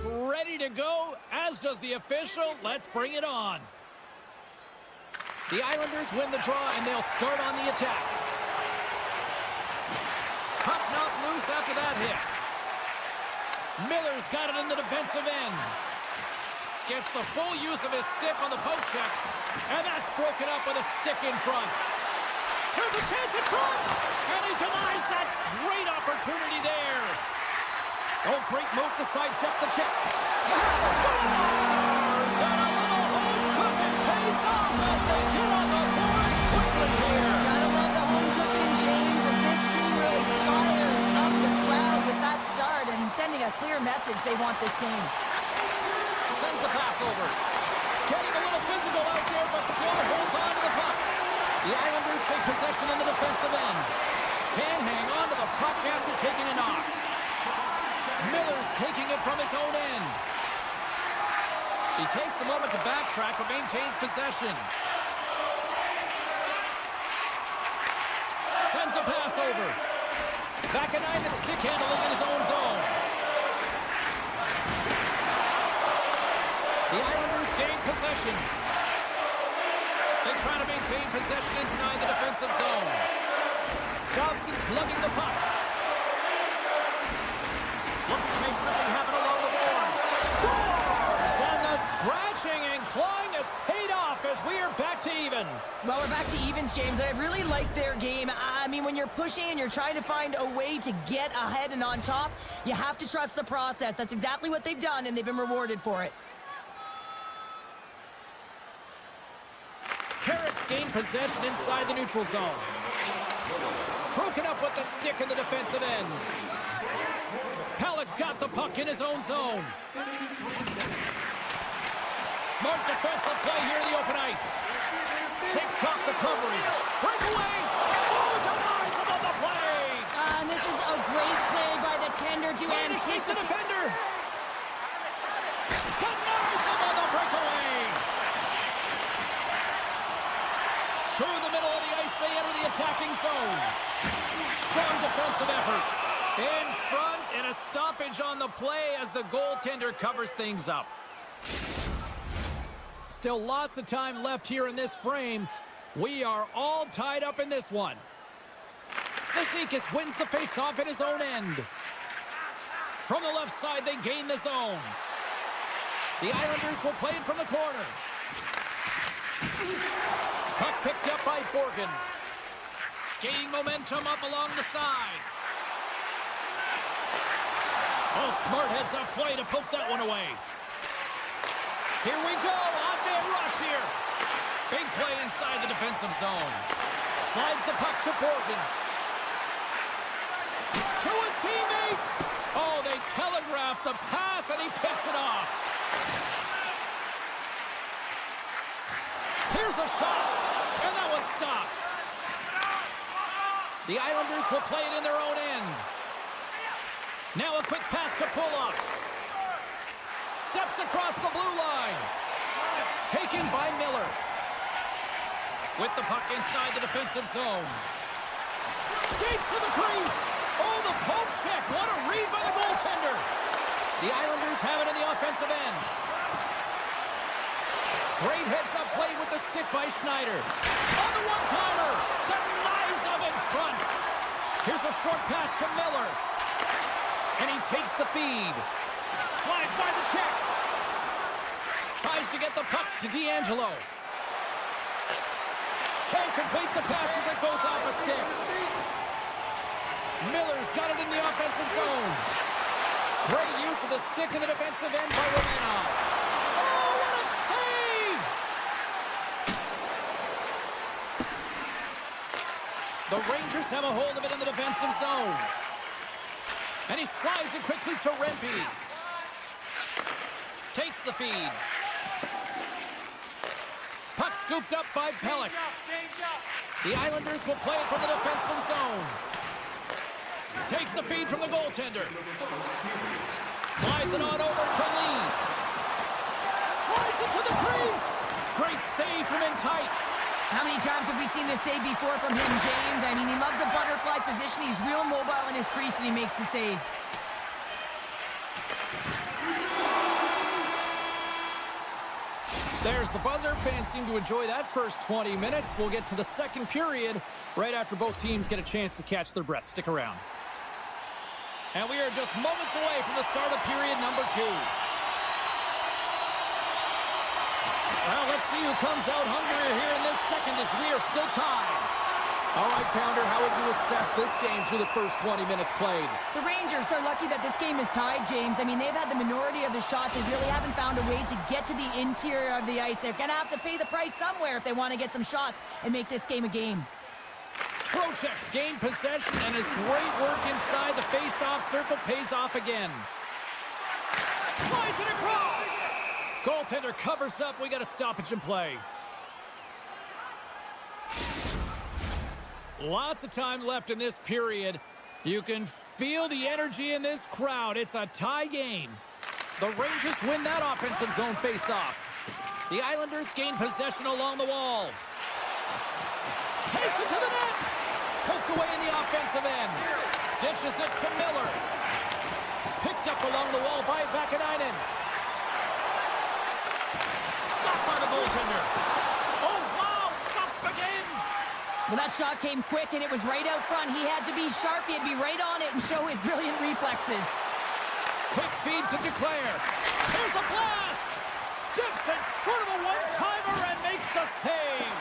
Ready to go, as does the official. Let's bring it on. The Islanders win the draw, and they'll start on the attack. Puck knocked loose after that hit. Miller's got it in the defensive end. Gets the full use of his stick on the poke check, and that's broken up with a stick in front. There's a chance in front, and he denies that great opportunity there. Oh, great move to sidestep the check. Scores! And a little home cooking pays off as they get on the board quickly here. Gotta love the home cooking, James, as this team really fires up the crowd with that start and sending a clear message they want this game. Sends the pass over. Getting a little physical out there, but still holds on to the puck. The Islanders take possession in the defensive end. Can hang on to the puck after taking a knock. Miller's taking it from his own end. He takes a moment to backtrack but maintains possession. Sends a pass over. Back at 9 and stick handling in his own zone. The Islanders gain possession. They try to maintain possession inside the defensive zone. Johnson's lugging the puck. Looking to make something happen along the boards. Scores! And the scratching and clawing has paid off as we are back to even. Well, we're back to evens, James. I really like their game. I mean, when you're pushing and you're trying to find a way to get ahead and on top, you have to trust the process. That's exactly what they've done, and they've been rewarded for it. Carrots gain possession inside the neutral zone. Broken up with the stick in the defensive end. Pellick's got the puck in his own zone. Smart defensive play here in the open ice. Takes off the coverage. Breakaway. Oh, denies him on the play. And this is a great play by the tender to Trying to chase the anticipate. defender. Denies him on the breakaway. Through the middle of the ice, they enter the attacking zone. Strong defensive effort. In front, and a stoppage on the play as the goaltender covers things up. Still lots of time left here in this frame. We are all tied up in this one. Cizikas wins the faceoff at his own end. From the left side, they gain the zone. The Islanders will play it from the corner. Puck picked up by Borgen. Gaining momentum up along the side. Oh, smart heads-up play to poke that one away. Here we go, on-man rush here. Big play inside the defensive zone. Slides the puck to Borgen. To his teammate. Oh, they telegraphed the pass, and he picks it off. Here's a shot, and that one's stopped. The Islanders will play it in their own end. Now a quick pass to Pulock. Steps across the blue line. Taken by Miller. With the puck inside the defensive zone. Skates to the crease. Oh, the poke check. What a read by the goaltender. The Islanders have it in the offensive end. Great heads-up play with the stick by Schneider. On the one-timer. Denies him in front. Here's a short pass to Miller. And he takes the feed. Slides by the check. Tries to get the puck to D'Angelo. Can't complete the pass as it goes off a stick. Miller's got it in the offensive zone. Great use of the stick in the defensive end by Romanov. Oh, what a save! The Rangers have a hold of it in the defensive zone. And he slides it quickly to Rempe. Takes the feed. Puck scooped up by Pelech. The Islanders will play it from the defensive zone. Takes the feed from the goaltender. Slides it on over to Lee. Tries it to the crease. Great save from in tight. How many times have we seen this save before from him, James? I mean, he loves the butterfly position. He's real mobile in his crease, and he makes the save. There's the buzzer. Fans seem to enjoy that first 20 minutes. We'll get to the second period right after both teams get a chance to catch their breath. Stick around. And we are just moments away from the start of period number 2. Well, let's see who comes out hungrier here in this second as we are still tied. All right, Pounder, how would you assess this game through the first 20 minutes played? The Rangers are lucky that this game is tied, James. I mean, they've had the minority of the shots. They really haven't found a way to get to the interior of the ice. They're going to have to pay the price somewhere if they want to get some shots and make this game a game. Trocheck's gained possession, and his great work inside the face-off circle pays off again. Slides it across! Goaltender covers up. We got a stoppage in play. Lots of time left in this period. You can feel the energy in this crowd. It's a tie game. The Rangers win that offensive zone face-off. The Islanders gain possession along the wall. Takes it to the net. Poked away in the offensive end. Dishes it to Miller. Picked up along the wall by Vakanainen. Stopped by the goaltender. Oh, wow! Stops again. Well, that shot came quick, and it was right out front. He had to be sharp. He had to be right on it and show his brilliant reflexes. Quick feed to Duclair. Here's a blast. Steps in front of a one-timer and makes the save.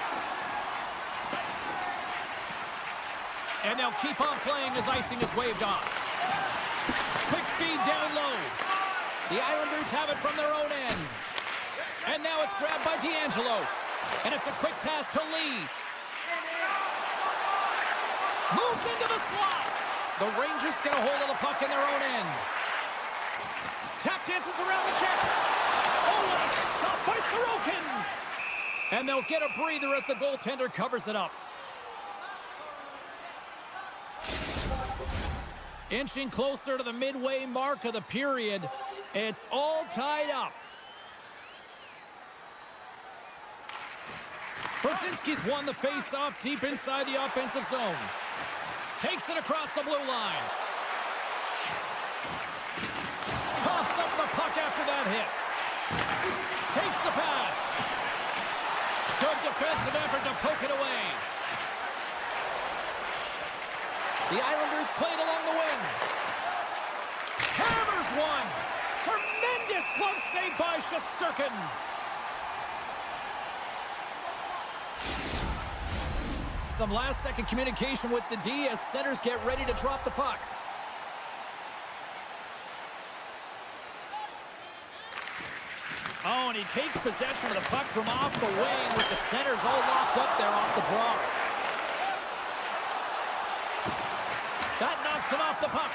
And they'll keep on playing as icing is waved off. Quick feed down low. The Islanders have it from their own end. And now it's grabbed by D'Angelo. And it's a quick pass to Lee. Moves into the slot. The Rangers get a hold of the puck in their own end. Tap dances around the check. Oh, what a stop by Sorokin. And they'll get a breather as the goaltender covers it up. Inching closer to the midway mark of the period. It's all tied up. Brzezinski's won the face-off deep inside the offensive zone. Takes it across the blue line. Coughs up the puck after that hit. Takes the pass. Good defensive effort to poke it away. The Islanders played along the wing. Hammers one. Tremendous glove save by Shesterkin. some last-second communication with the D as centers get ready to drop the puck. Oh, and he takes possession of the puck from off the wing with the centers all locked up there off the draw. That knocks him off the puck.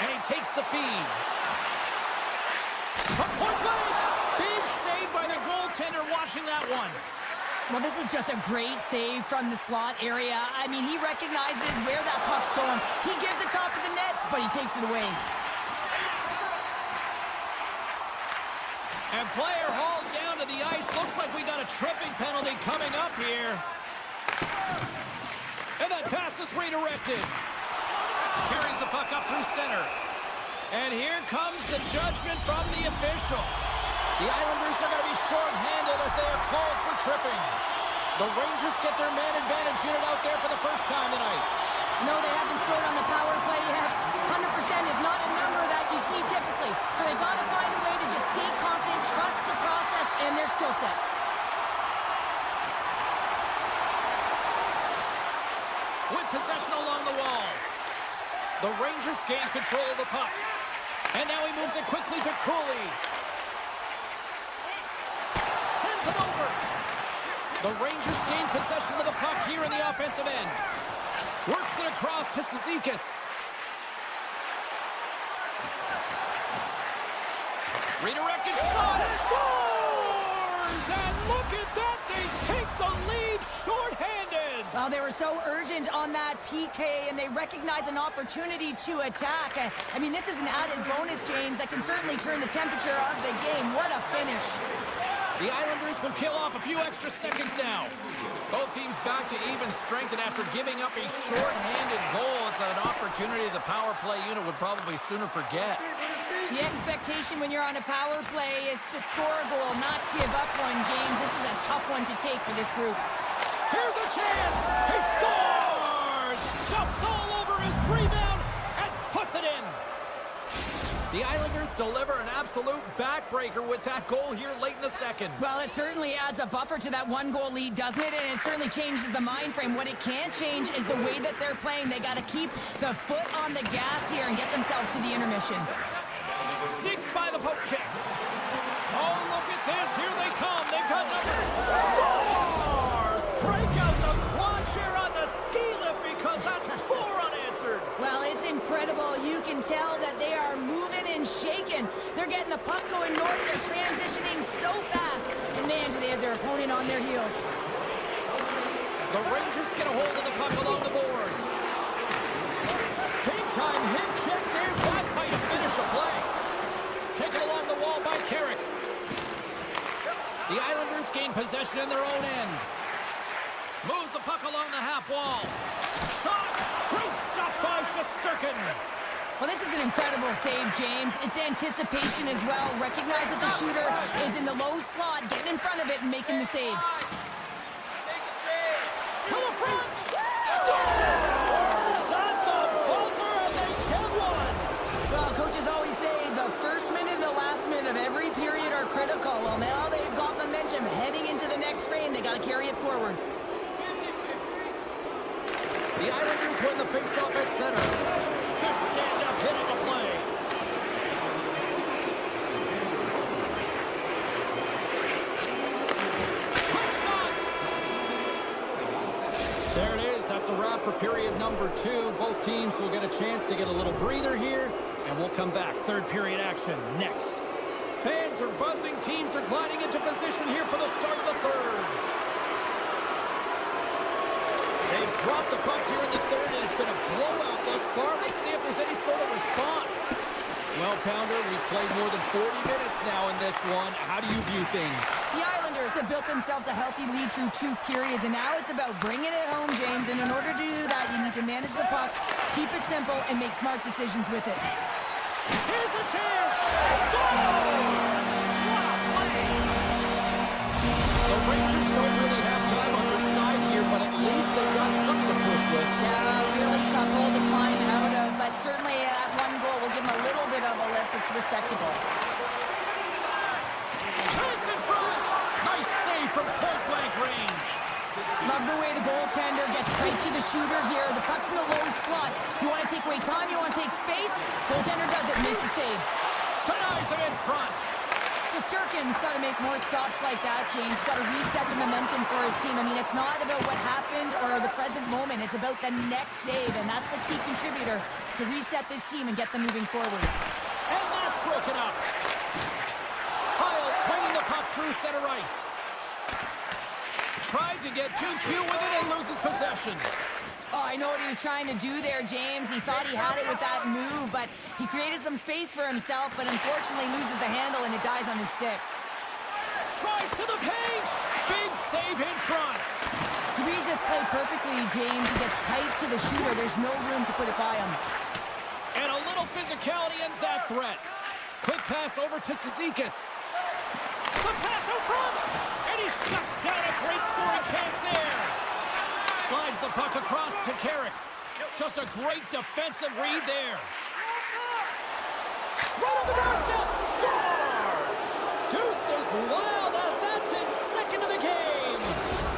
And he takes the feed. From point blank! Big save by the goaltender watching that one. Well, this is just a great save from the slot area. I mean, he recognizes where that puck's going. He gives the top of the net, but he takes it away. And player hauled down to the ice. Looks like we got a tripping penalty coming up here. And that pass is redirected. Carries the puck up through center. And here comes the judgment from the official. The Islanders are going to be short-handed as they are called for tripping. The Rangers get their man advantage unit out there for the first time tonight. No, they haven't scored on the power play yet. 100% is not a number that you see typically. So they've got to find a way to just stay confident, trust the process and their skill sets. With possession along the wall. The Rangers gain control of the puck. And now he moves it quickly to Cooley. Sends it over. The Rangers gain possession of the puck here in the offensive end. Works it across to Cizikas. Redirected shot. Scores! And look at that. They take the lead short-handed. Well, they were so urgent on that PK, and they recognize an opportunity to attack. I mean, this is an added bonus, James, that can certainly turn the temperature of the game. What a finish. The Islanders will kill off a few extra seconds now. Both teams back to even strength, and after giving up a short-handed goal, it's an opportunity the power play unit would probably sooner forget. The expectation when you're on a power play is to score a goal, not give up one, James. This is a tough one to take for this group. Here's a chance! He scores! Jumps all over his rebound and puts it in! The Islanders deliver an absolute backbreaker with that goal here late in the second. Well, it certainly adds a buffer to that one-goal lead, doesn't it? And it certainly changes the mind frame. What it can't change is the way that they're playing. They got to keep the foot on the gas here and get themselves to the intermission. Sneaks by the poke check. Oh, look at this. Here they come. They've got numbers. Scores! Break out the quad chair on the ski lift because that's 4 unanswered. Well, it's incredible. You can tell that they are moving and shaking. They're getting the puck going north. They're transitioning so fast. And man, do they have their opponent on their heels. The Rangers get a hold of the puck along the boards. Big time hit check there. That's how you finish a play. Taken along the wall by Carrick. The Islanders gain possession in their own end. Moves the puck along the half wall. Shot! Great stop by Shesterkin. Well, this is an incredible save, James. It's anticipation as well. Recognize that the shooter is in the low slot, getting in front of it and making the save. To the front! Scores! At the buzzer, and they get one! Well, coaches always say the first minute and the last minute of every period are critical. Well, now they've got momentum heading into the next frame. They got to carry it forward. The Islanders win the faceoff at center. Good stand-up hit on the play. Quick shot! There it is. That's a wrap for period number 2. Both teams will get a chance to get a little breather here, and we'll come back. Third period action next. Fans are buzzing. Teams are gliding into position here for the start of the third. They've dropped the puck here in the third, and it's been a blowout thus far. Let's see if there's any sort of response. Well, Pounder, we've played more than 40 minutes now in this one. How do you view things? The Islanders have built themselves a healthy lead through 2 periods, and now it's about bringing it home, James. And in order to do that, you need to manage the puck, keep it simple, and make smart decisions with it. Here's a chance! Scores! What a play! The Rangers don't really have time on their side here, but at least they've got something to push with. Yeah, really tough hole to climb out of, but certainly that one goal will give them a little bit of a lift. It's respectable. Chance in front! Nice save from point-blank range. love the way the goaltender gets tight to the shooter here. The puck's in the low slot. You want to take away time, you want to take space. Goaltender does it, makes the save. Denies him in front. Shesterkin's got to make more stops like that, James. Got to reset the momentum for his team. I mean, it's not about what happened or the present moment. It's about the next save, and that's the key contributor to reset this team and get them moving forward. And that's broken up. Kyle swinging the puck through center ice. Tried to get 2Q with it and loses possession. Oh, I know what he was trying to do there, James. He thought he had it with that move, but he created some space for himself, but unfortunately loses the handle and it dies on his stick. Tries to the paint. Big save in front. He reads this play perfectly, James. He gets tight to the shooter. There's no room to put it by him. And a little physicality ends that threat. Quick pass over to Cizikas. The pass out front. And he shuts down a great scoring chance there. Slides the puck across to Carrick. Just a great defensive read there. Right on the doorstep. Scores! Deuces wild as that's his second of the game.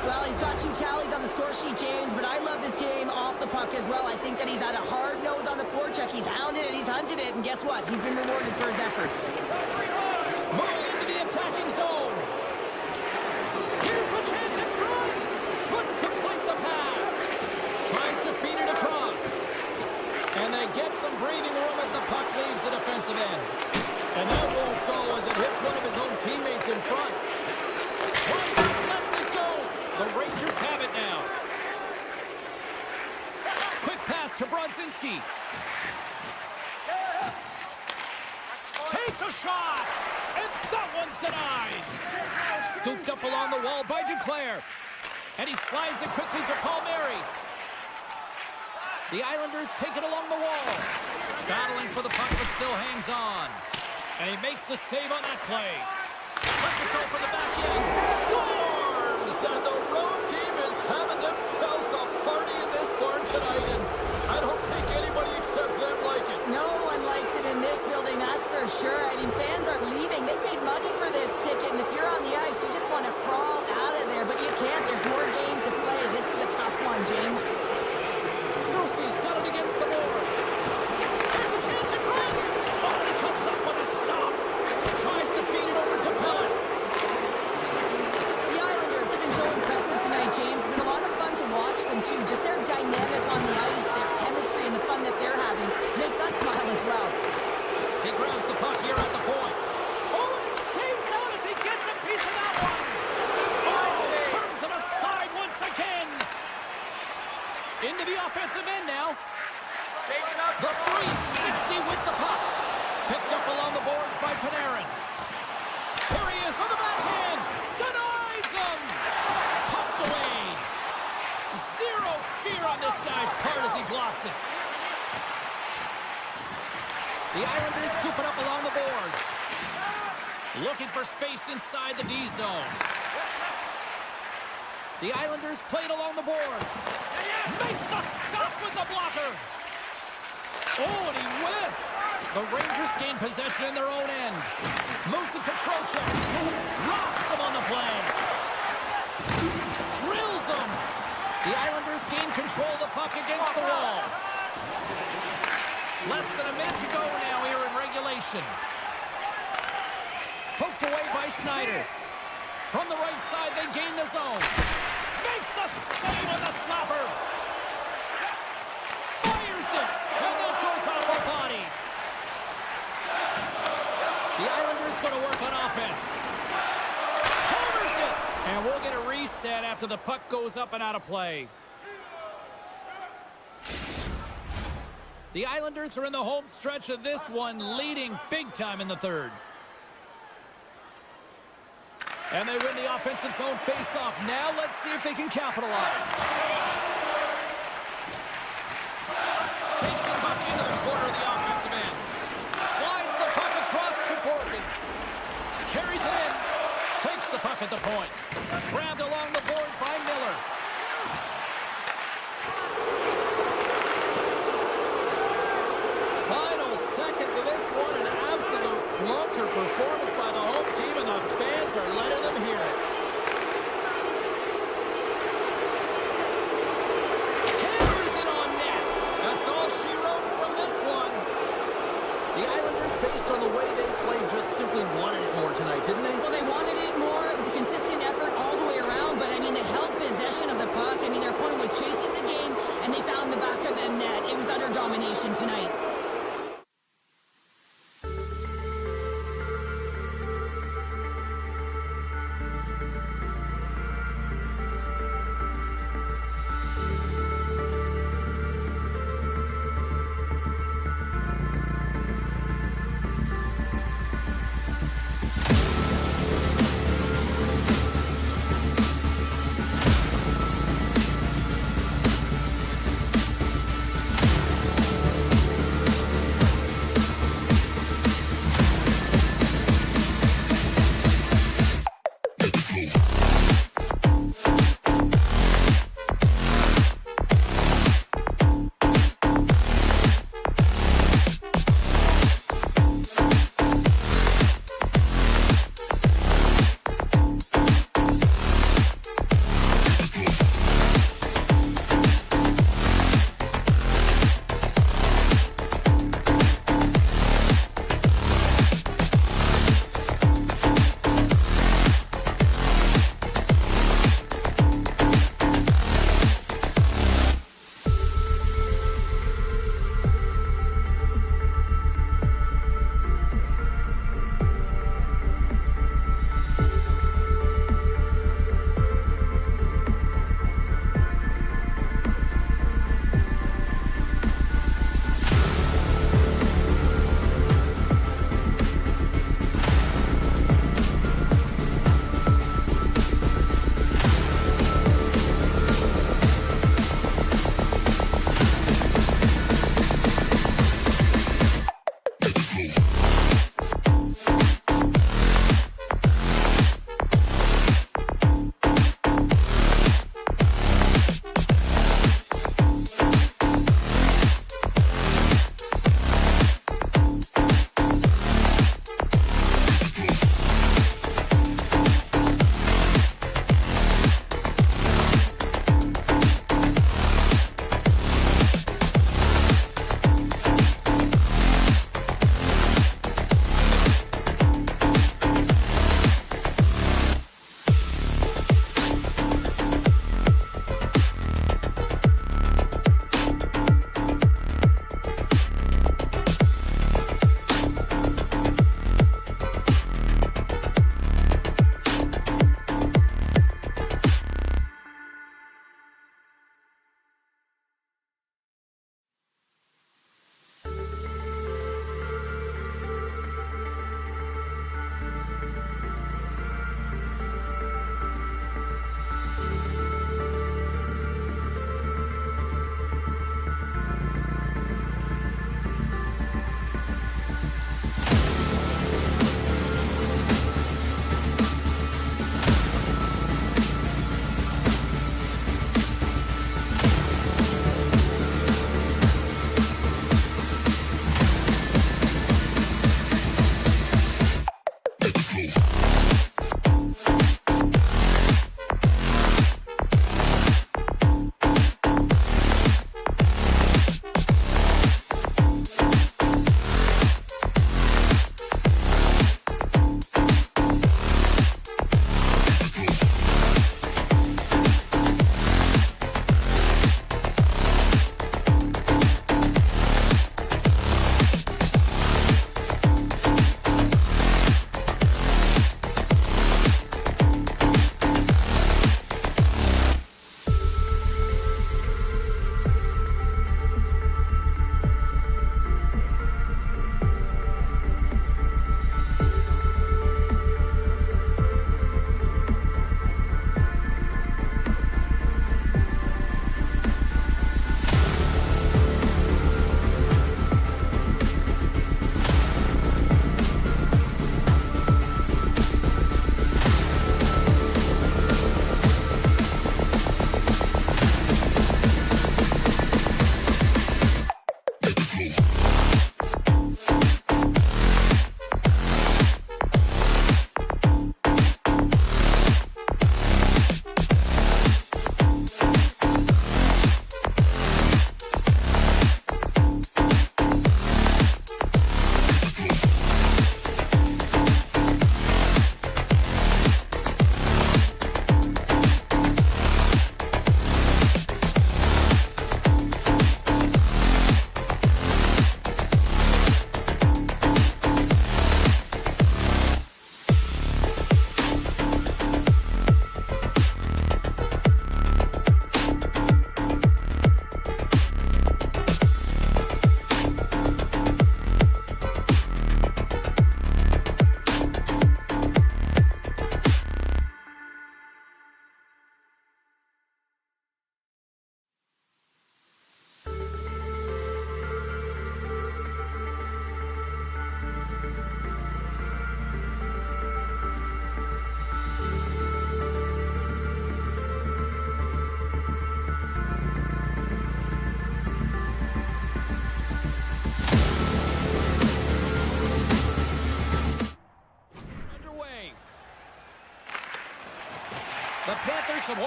Well, he's got 2 tallies on the score sheet, James, but I love this game off the puck as well. I think that he's had a hard nose on the forecheck. He's hounded it, he's hunted it, and guess what? He's been rewarded for his efforts. Moving into the attacking zone. Here's a chance in front. Couldn't complete the pass. Tries to feed it across. And they get some breathing room as the puck leaves the defensive end. And that won't go as it hits one of his own teammates in front. Runs it, lets it go. The Rangers have it now. Quick pass to Brodzinski. Takes a shot. And that one's denied. Scooped up along the wall by Duclair. And he slides it quickly to Palmieri. The Islanders take it along the wall. Battling for the puck, but still hangs on. And he makes the save on that play. Lets it go for the back end. Scores! And the road team is having themselves a party in this barn tonight. And I don't think anybody except them like it. No one likes it in this building, that's for sure. I mean, fans are leaving. They paid money for this ticket, and if you're on the ice, you just want to crawl out of there, but you can't. There's more game to play. This is a tough one, James. Soucy's got it against the boards. There's a chance in front. Oh, he comes up with a stop. Tries to feed it over to Pellet. The Islanders have been so impressive tonight, James. It's been a lot of fun to watch them, too. Just their dynamic on the ice, their chemistry, and the fun that they're having makes us smile as well. He grabs the puck here at the point. Oh, and it stays out as he gets a piece of that one. Oh, turns it aside once again. Into the offensive end now. The 360 with the puck. Picked up along the boards by Panarin. Here he is on the backhand. Denies him. Pumped away. Zero fear on this guy's part as he blocks it. The Islanders scoop it up along the boards. Looking for space inside the D zone. The Islanders played along the boards. Makes the stop with the blocker. Oh, and he whiffs. The Rangers gain possession in their own end. Moves it to Trocheck. Rocks him on the play. Drills him. The Islanders gain control of the puck against the wall. Less than a minute to go now here in regulation. Poked away by Schneider. From the right side, they gain the zone. Makes the save on the slapper. Fires it. And that goes off the body. The Islanders going to work on offense. Hammers it. And we'll get a reset after the puck goes up and out of play. The Islanders are in the home stretch of this one, leading big time in the third. And they win the offensive zone face-off. Now let's see if they can capitalize. Takes the puck into the corner of the offensive end. Slides the puck across to Borgen. Carries it in. Takes the puck at the point. Grabbed along the board by Miller. Final seconds of this one, an absolute clunker performance by the home team, and the fans are letting them hear it. possession tonight.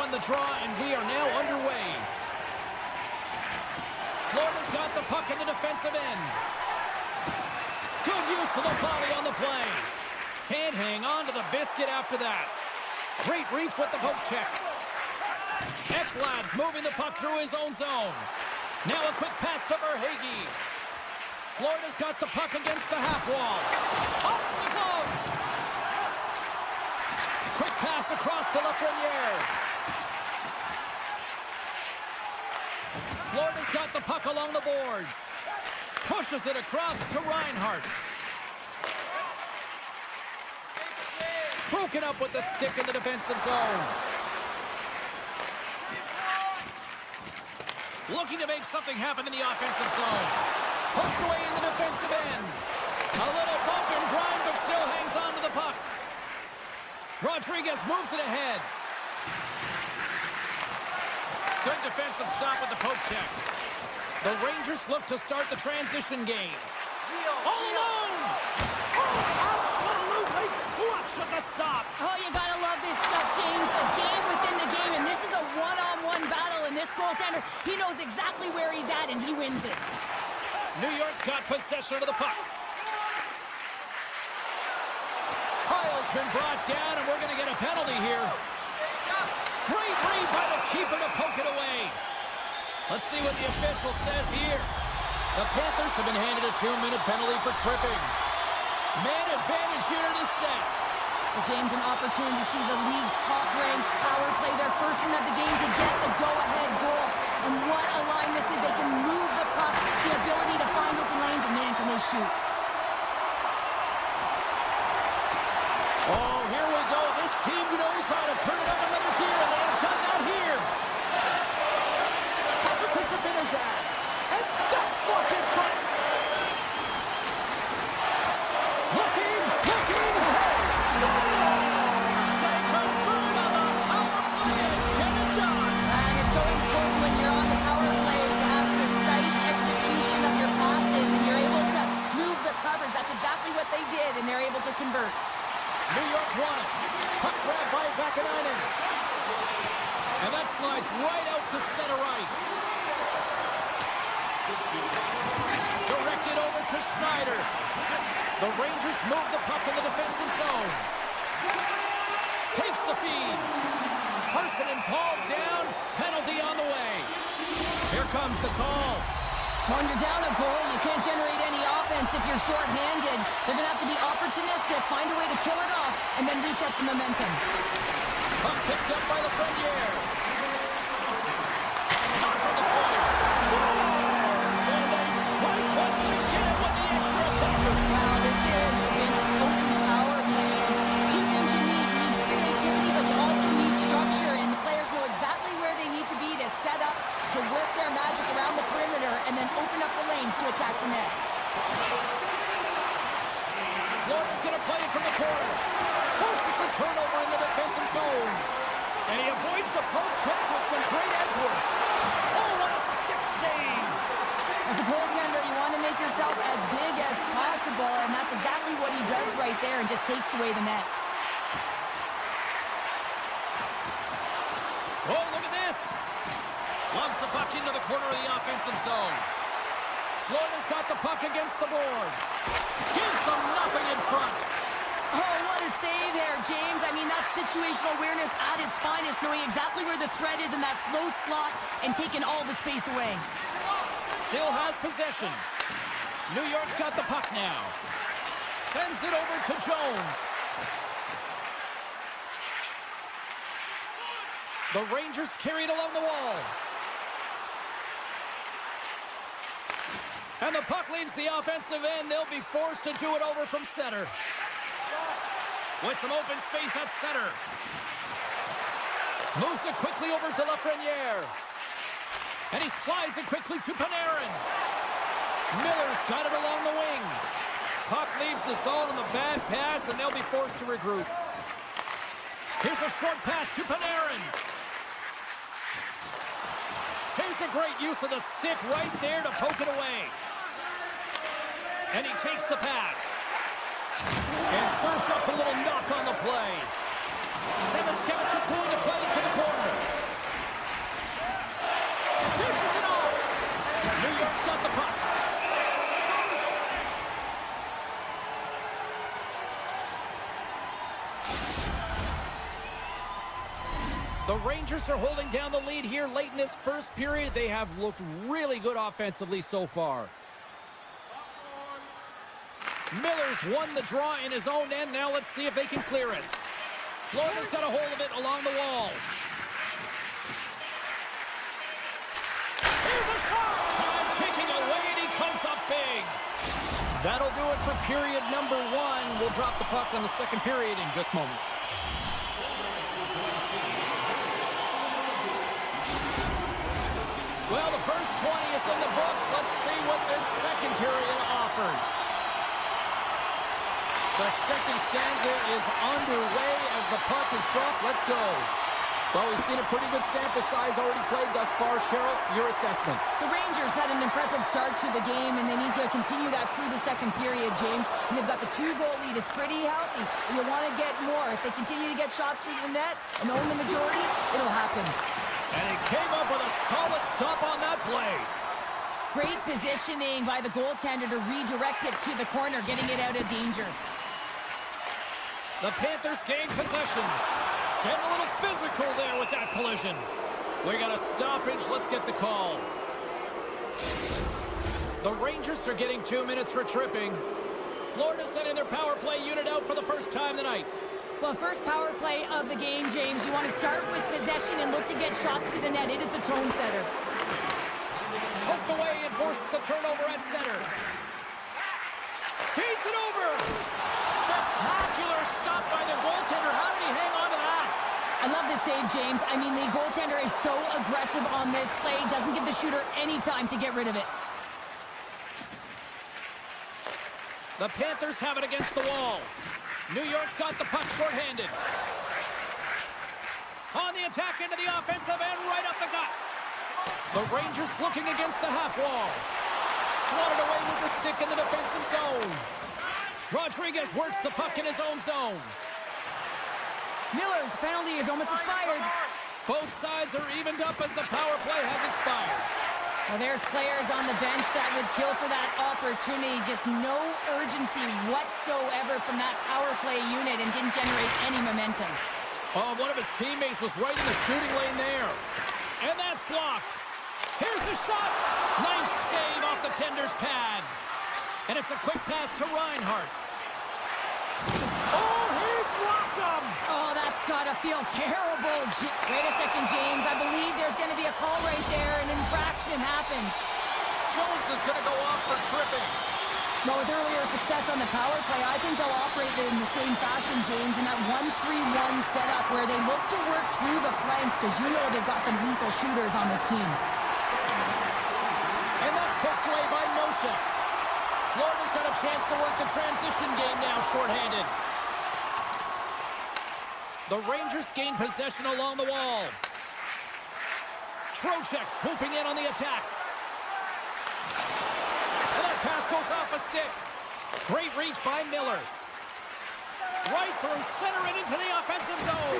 won the draw, and we are now underway. Florida's got the puck in the defensive end. Good use of the body on the play. Can't hang on to the biscuit after that. Great reach with the poke check. Ekblad's moving the puck through his own zone. Now a quick pass to Verhaeghe. Florida's got the puck against the half wall. Off the glove. Quick pass across to Lafreniere. Florida's got the puck along the boards. Pushes it across to Reinhart. Broken up with the stick in the defensive zone. Looking to make something happen in the offensive zone. Poked away in the defensive end. A little bump and grind, but still hangs on to the puck. Rodriguez moves it ahead. Good defensive stop with the poke check. The Rangers look to start the transition game. All alone! Oh, absolutely clutch at the stop. Oh, you gotta love this stuff, James. The game within the game, and this is a one-on-one battle, and this goaltender, he knows exactly where he's at, and he wins it. New York's got possession of the puck. Kyle's been brought down, and we're going to get a penalty here. Great read by the keeper to poke it away. Let's see what the official says here. The Panthers have been handed a 2-minute penalty for tripping. Man advantage unit is set. Well, James, an opportunity to see the league's top-ranked power play their first one of the game to get the go-ahead goal. And what a line this is. They can move the puck, the ability to find open lanes, and man, can they shoot. Oh, here we go. This team knows how to turn it up another gear, and they have done that here. Passes to Zibanejad, and that's blocked in front. Looking, scores! They convert on the power play and get it done. And it's so important when you're on the power play to have precise execution of your passes, and you're able to move the coverage. That's exactly what they did, and they're able to convert. New York's won it. Puck grab by Vakanainen. And that slides right out to center ice. Directed over to Schneider. The Rangers move the puck in the defensive zone. Takes the feed. Parsonen's hauled down. Penalty on the way. Here comes the call. When you're down a goal, you can't generate any offense if you're short-handed. They're going to have to be opportunistic, find a way to kill it off, and then reset the momentum. Puck picked up by Lafreniere. Shot from the corner. Scores! And they strike once again with the extra attacker. Wow, this is an open power play. Two things you need creativity, but you also need structure, and the players know exactly where they need to be to set up, to work their magic around the perimeter, and then open up the lanes to attack the net. Florida's going to play it from the corner. Forces the turnover in the defensive zone. And he avoids the poke check with some great edge work. Oh, what a stick save. As a goaltender, you want to make yourself as big as possible, and that's exactly what he does right there, and just takes away the net. Oh, look at this. Loves the puck into the corner of the offensive zone. Florida's got the puck against the boards. Gives them nothing in front. Oh, what a save there, James. I mean, that's situational awareness at its finest, knowing exactly where the threat is in that slow slot and taking all the space away. Still has possession. New York's got the puck now. Sends it over to Jones. The Rangers carry it along the wall. And the puck leaves the offensive end. They'll be forced to do it over from center. With some open space at center. Moves it quickly over to Lafreniere. And he slides it quickly to Panarin. Miller's got it along the wing. Puck leaves the zone on the bad pass, and they'll be forced to regroup. Here's a short pass to Panarin. Here's a great use of the stick right there to poke it away. And he takes the pass. And serves up a little knock on the play. Semiskevich is going to play into the corner. Dishes it off. New York's got the puck. The Rangers are holding down the lead here late in this first period. They have looked really good offensively so far. Miller's won the draw in his own end. Now let's see if they can clear it. Florida's got a hold of it along the wall. Here's a shot! Time ticking away, and he comes up big. That'll do it for period number 1. We'll drop the puck on the second period in just moments. Well, the first 20 is in the books. Let's see what this second period offers. The second stanza is underway as the puck is dropped. Let's go. Well, we've seen a pretty good sample size already played thus far. Cheryl, your assessment. The Rangers had an impressive start to the game, and they need to continue that through the second period, James. And they've got the 2-goal lead. It's pretty healthy. You want to get more. If they continue to get shots through the net and own the majority, it'll happen. And he came up with a solid stop on that play. Great positioning by the goaltender to redirect it to the corner, getting it out of danger. The Panthers gain possession. Getting a little physical there with that collision. We got a stoppage. Let's get the call. The Rangers are getting 2 minutes for tripping. Florida sending their power play unit out for the first time tonight. Well, first power play of the game, James. You want to start with possession and look to get shots to the net. It is the tone setter. Poked away and forces the turnover at center. Feeds it over. Spectacular stop by the goaltender. How did he hang on to that? I love this save, James. I mean, the goaltender is so aggressive on this play. Doesn't give the shooter any time to get rid of it. The Panthers have it against the wall. New York's got the puck shorthanded. On the attack into the offensive end, right up the gut. The Rangers looking against the half wall. Swatted away with the stick in the defensive zone. Rodriguez works the puck in his own zone. Miller's penalty is almost expired. Both sides are evened up as the power play has expired. Well, there's players on the bench that would kill for that opportunity. Just no urgency whatsoever from that power play unit and didn't generate any momentum. Oh, one of his teammates was right in the shooting lane there. And that's blocked. Here's the shot. Nice save off the tender's pad. And it's a quick pass to Reinhart. Oh, he blocked him. Oh, that's got to feel terrible. Wait a second, James. I believe there's going to be a call right there. An infraction happens. Jones is going to go off for tripping. Well, with earlier success on the power play, I think they'll operate in the same fashion, James, in that 1-3-1 setup where they look to work through the flanks because you know they've got some lethal shooters on this team. And that's poked away by Nosha. Florida's got a chance to work the transition game now shorthanded. The Rangers gain possession along the wall. Trocheck swooping in on the attack. And that pass goes off a stick. Great reach by Miller. Right through center and into the offensive zone.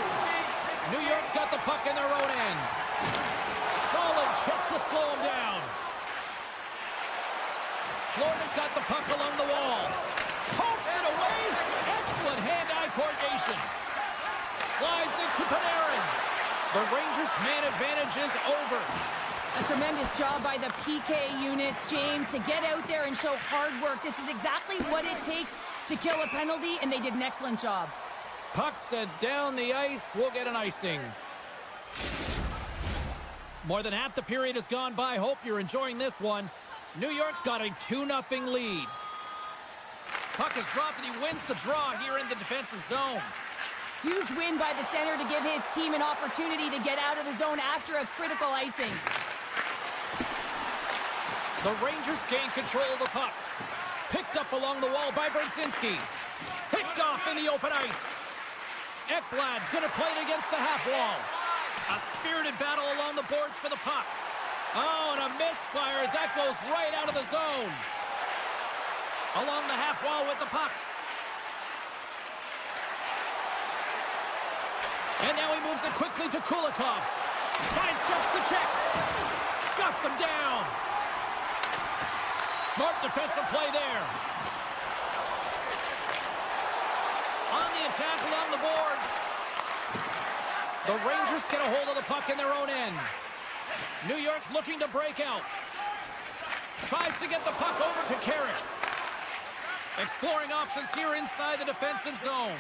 New York's got the puck in their own end. Solid check to slow him down. Florida's got the puck along the wall. Pokes it away. Excellent hand-eye coordination. Slides it to Panarin. The Rangers' man advantage is over. A tremendous job by the PK units, James, to get out there and show hard work. This is exactly what it takes to kill a penalty, and they did an excellent job. Puck set down the ice. We'll get an icing. More than half the period has gone by. Hope you're enjoying this one. New York's got a 2-0 lead. Puck is dropped, and he wins the draw here in the defensive zone. Huge win by the center to give his team an opportunity to get out of the zone after a critical icing. The Rangers gain control of the puck. Picked up along the wall by Brzezinski. Picked off in the open ice. Ekblad's going to play it against the half wall. A spirited battle along the boards for the puck. Oh, and a misfire as that goes right out of the zone. Along the half wall with the puck. And now he moves it quickly to Kulikov. Sidesteps the check. Shuts him down. Smart defensive play there. On the attack along the boards. The Rangers get a hold of the puck in their own end. New York's looking to break out. Tries to get the puck over to Carrick. Exploring options here inside the defensive zone.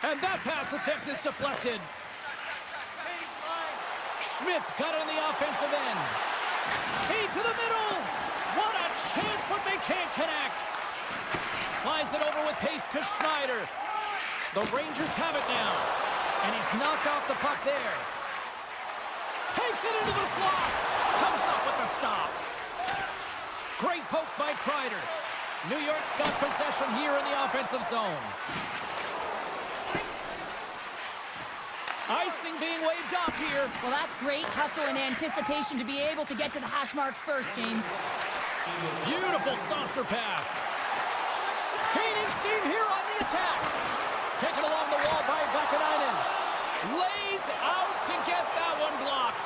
And that pass attempt is deflected. Schmidt's got it on the offensive end. Feed to the middle. What a chance, but they can't connect. Slides it over with pace to Schneider. The Rangers have it now. And he's knocked off the puck there. Takes it into the slot. Comes up with the stop. Great poke by Kreider. New York's got possession here in the offensive zone. Icing being waved off here. Well, that's great hustle and anticipation to be able to get to the hash marks first, James. Beautiful saucer pass. Gaining steam here on the attack. Taken along the wall by Vakanainen. Lays out to get that one blocked.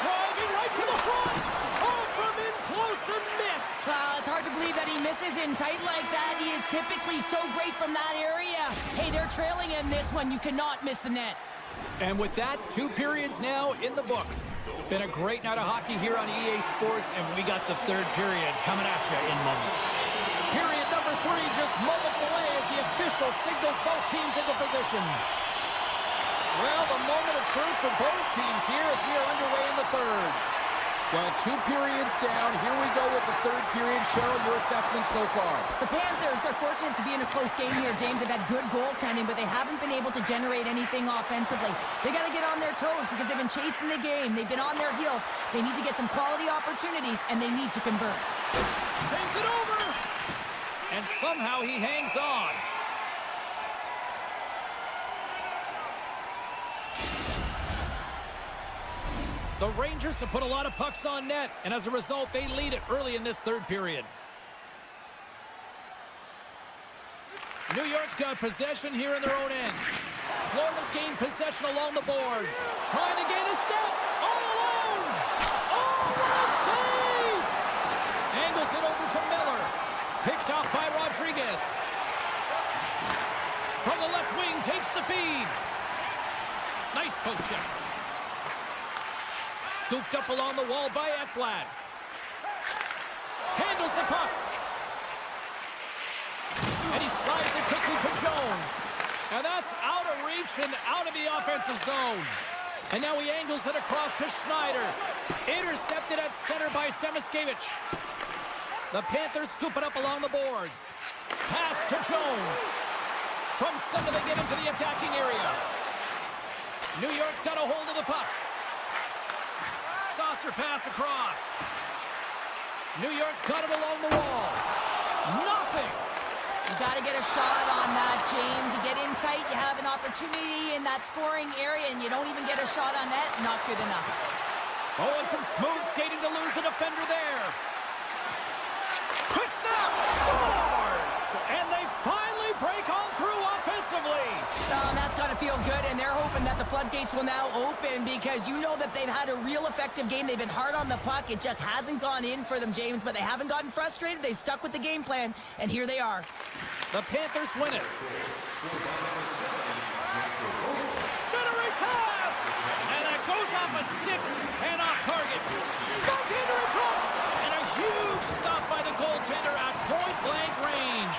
Driving right to the front. Oh, from in close and missed. It's hard to believe that he misses in tight like that. He is typically so great from that area. Hey, they're trailing in this one. You cannot miss the net. And with that, 2 periods now in the books. Been a great night of hockey here on EA Sports, and we got the 3rd period coming at you in moments. Period number 3 just moments away as the official signals both teams into position. Well, the moment of truth for both teams here as we are underway in the 3rd. Well, 2 periods down. Here we go with the 3rd period. Cheryl, your assessment so far? The Panthers are fortunate to be in a close game here, James. They've had good goaltending, but they haven't been able to generate anything offensively. They got to get on their toes because they've been chasing the game. They've been on their heels. They need to get some quality opportunities, and they need to convert. Sends it over. And somehow he hangs on. The Rangers have put a lot of pucks on net, and as a result, they lead it early in this 3rd period. New York's got possession here in their own end. Florida's gained possession along the boards. Trying to gain a step. All alone. Oh, what a save! Angles it over to Miller. Picked off by Rodriguez. From the left wing, takes the feed. Nice post check. Scooped up along the wall by Ekblad. Handles the puck. And he slides it quickly to Jones. And that's out of reach and out of the offensive zone. And now he angles it across to Schneider. Intercepted at center by Semiskevich. The Panthers scoop it up along the boards. Pass to Jones. From center they get into the attacking area. New York's got a hold of the puck. Saucer pass across. New York's got it along the wall. Nothing. You got to get a shot on that, James. You get in tight, you have an opportunity in that scoring area, and you don't even get a shot on net. Not good enough. Oh, and some smooth skating to lose a defender there. Quick snap. Scores! And they finally break on through offensively. That's got to feel good, and they're hoping that the floodgates will now open because you know that they've had a real effective game. They've been hard on the puck. It just hasn't gone in for them, James, but they haven't gotten frustrated. They've stuck with the game plan, and here they are. The Panthers win it. Centering pass! And that goes off a stick and off target. Goaltender in front! And a huge stop by the goaltender at point-blank range.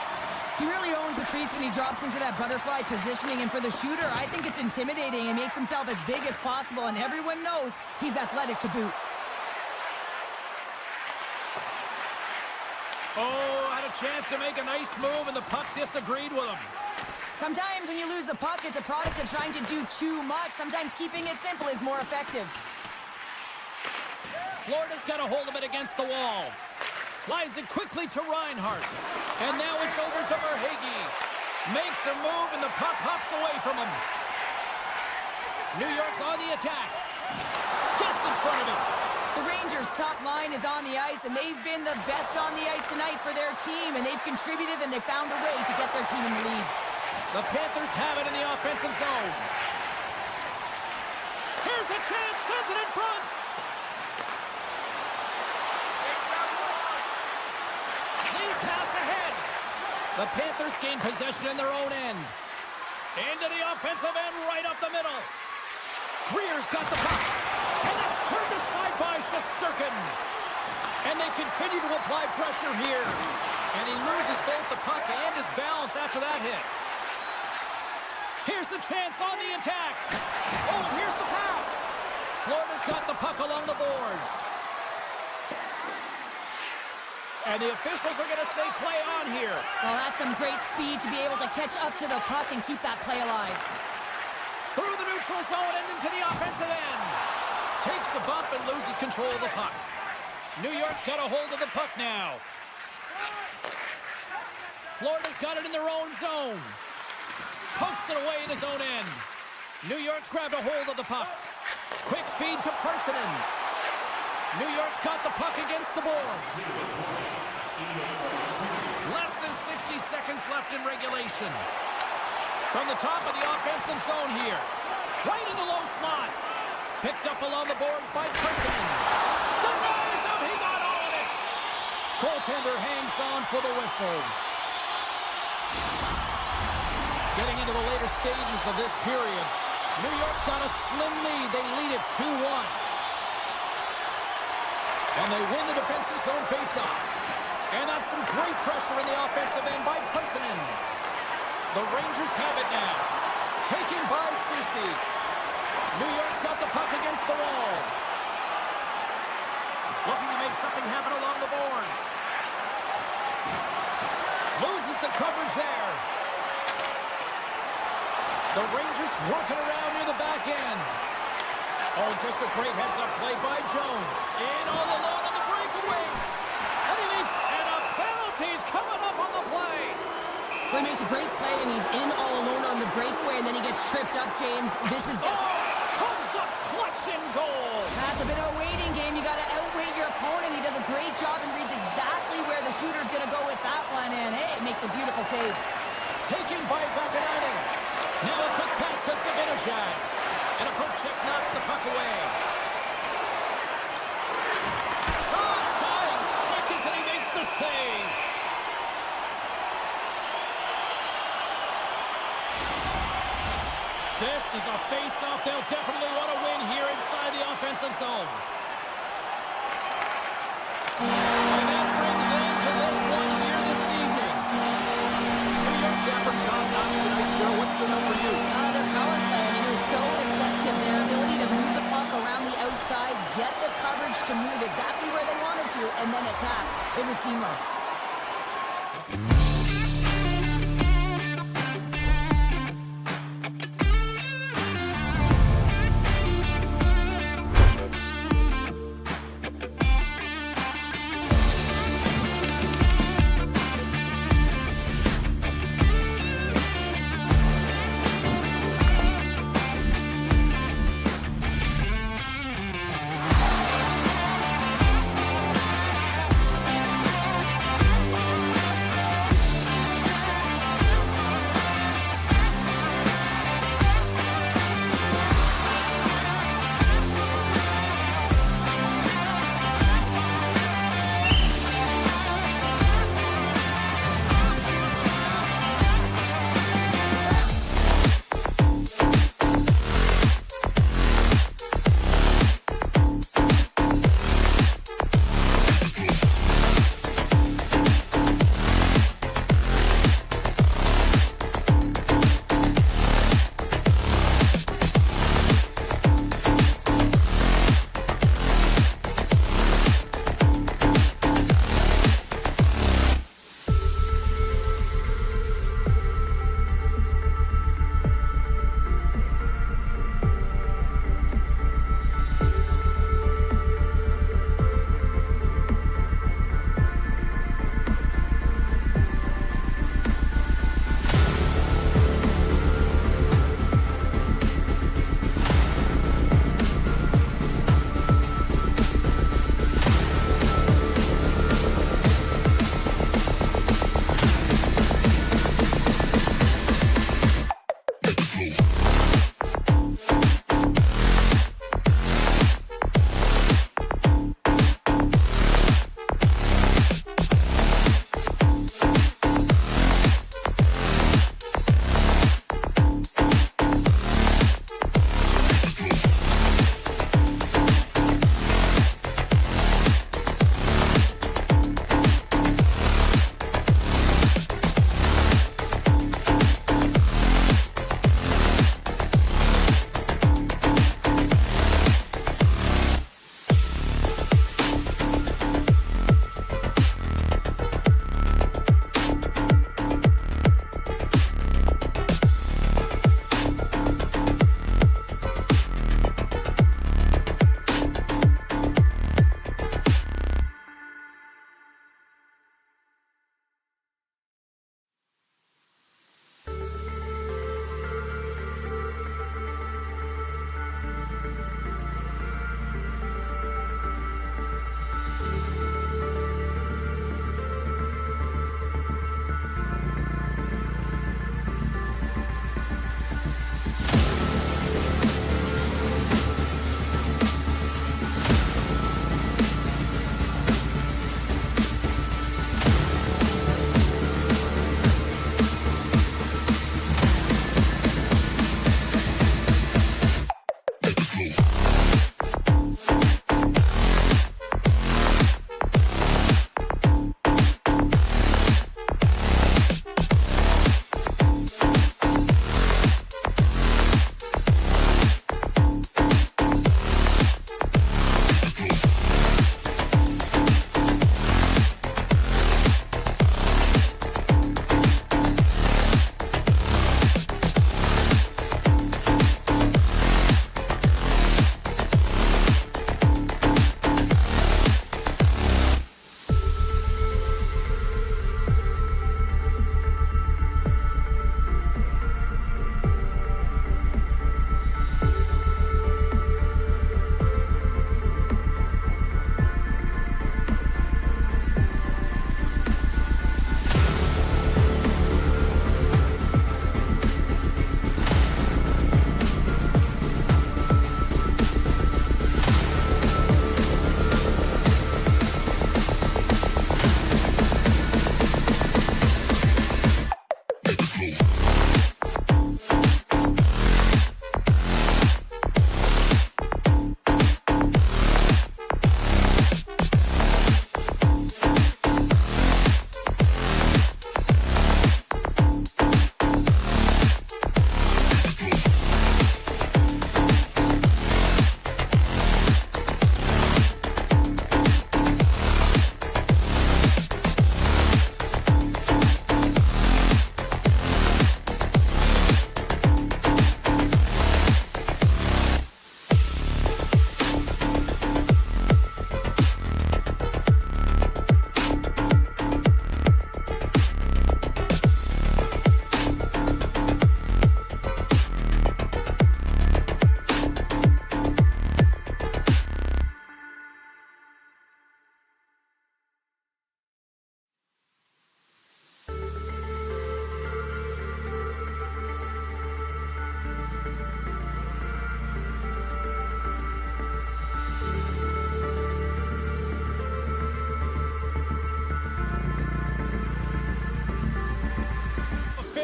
He really owns the crease when he drops into that butterfly positioning, and for the shooter, I think it's intimidating and makes himself as big as possible, and everyone knows he's athletic to boot. Oh, had a chance to make a nice move, and the puck disagreed with him. Sometimes when you lose the puck, it's a product of trying to do too much. Sometimes keeping it simple is more effective. Florida's got a hold of it against the wall. Slides it quickly to Reinhart. And now it's over to Verhaeghe. Makes a move, and the puck hops away from him. New York's on the attack. Gets in front of it. The Rangers' top line is on the ice, and they've been the best on the ice tonight for their team, and they've contributed, and they found a way to get their team in the lead. The Panthers have it in the offensive zone. Here's a chance, sends it in front. Lead pass ahead. The Panthers gain possession in their own end. Into the offensive end, right up the middle. Greer's got the puck. And that's turned aside by Shesterkin. And they continue to apply pressure here. And he loses both the puck and his balance after that hit. Here's a chance on the attack. Oh, and here's the pass. Florida's got the puck along the boards. And the officials are going to say play on here. Well, that's some great speed to be able to catch up to the puck and keep that play alive. Through the neutral zone and into the offensive end. Takes a bump and loses control of the puck. New York's got a hold of the puck now. Florida's got it in their own zone. Pokes it away in his own end. New York's grabbed a hold of the puck. Quick feed to Persinen. New York's got the puck against the boards. Less than 60 seconds left in regulation. From the top of the offensive zone here. Right in the low slot. Picked up along the boards by Persinen. Denies him, he got all of it. Goaltender hangs on for the whistle. Getting into the later stages of this period, New York's got a slim lead. They lead it 2-1. And they win the defensive zone faceoff. And that's some great pressure in the offensive end by Persinen. The Rangers have it now. Taken by Ceci. New York's got the puck against the wall. Looking to make something happen along the boards. Loses the coverage there. The Rangers working around near the back end. Oh, just a great heads-up play by Jones. In all alone on the breakaway. And he makes, and a penalty's coming up on the play. Well, he makes a great play, and he's in all alone on the breakaway, and then he gets tripped up, James. This is comes up clutch in goal. That's a bit of a waiting game. You got to outweight your opponent. He does a great job and reads exactly where the shooter's going to go with that one, and hey, it makes a beautiful save. Taken by Vakanainen. Now a quick pass to Zibanejad. And a poke check knocks the puck away. Shot, dying seconds, and he makes the save. This is a face-off they'll definitely want to win here inside the offensive zone. And that brings an end to this one here this evening. New York's effort top-notch tonight, sure. What stood out for you? Their power play, I mean, it was so effective. Their ability to move the puck around the outside, get the coverage to move exactly where they wanted to, and then attack. It was seamless.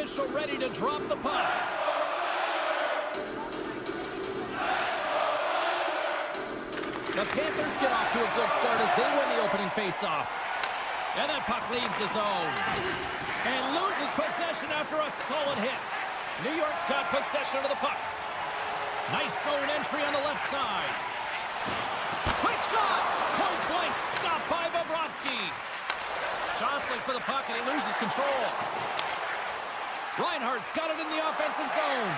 official ready to drop the puck. The Panthers get off to a good start as they win the opening faceoff. And that puck leaves the zone. And loses possession after a solid hit. New York's got possession of the puck. Nice zone entry on the left side. Quick shot! Point blank, stopped by Bobrovsky. Jostling for the puck, and he loses control. Reinhardt's got it in the offensive zone.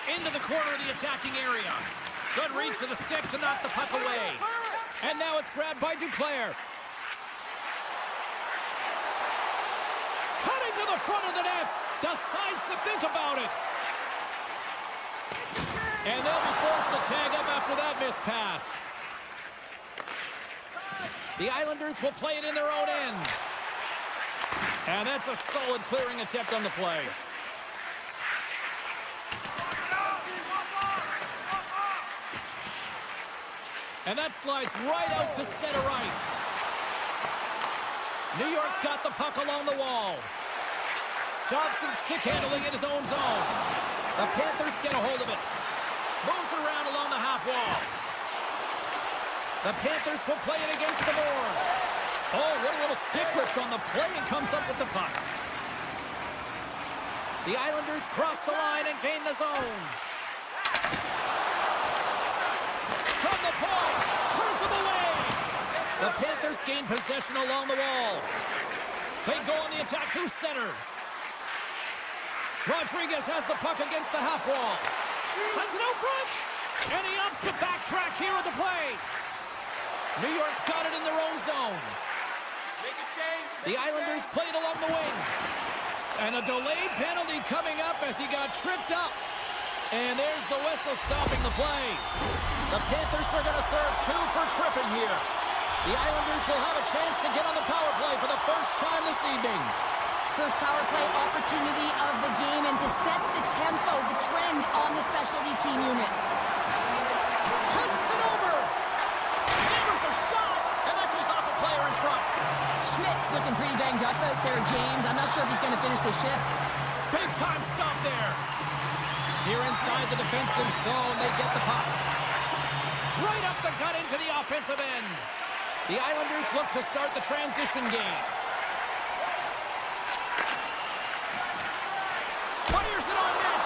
Into the corner of the attacking area. Good reach to the stick to knock the puck away. And now it's grabbed by Duclair. Cutting to the front of the net. Decides to think about it. And they'll be forced to tag up after that missed pass. The Islanders will play it in their own end. And that's a solid clearing attempt on the play. And that slides right out to center ice. New York's got the puck along the wall. Johnson stick handling in his own zone. The Panthers get a hold of it. Moves it around along the half wall. The Panthers will play it against the boards. Oh, what a little stick lift on the play and comes up with the puck. The Islanders cross the line and gain the zone. From the point, turns him away. The Panthers gain possession along the wall. They go on the attack through center. Rodriguez has the puck against the half wall. Sends it out front. And he opts to backtrack here at the play. New York's got it in their own zone. The Islanders play it along the wing. And a delayed penalty coming up as he got tripped up. And there's the whistle stopping the play. The Panthers are going to serve 2 for tripping here. The Islanders will have a chance to get on the power play for the first time this evening. First power play opportunity of the game, and to set the tempo, the trend on the specialty team unit. Passes it over. Hammers a shot, and that goes off a player in front. Schmidt's looking pretty banged up out there, James. I'm not sure if he's going to finish the shift. Big time stop there. Here inside the defensive zone, they get the puck. Right up the gut into the offensive end. The Islanders look to start the transition game. Fires it on net,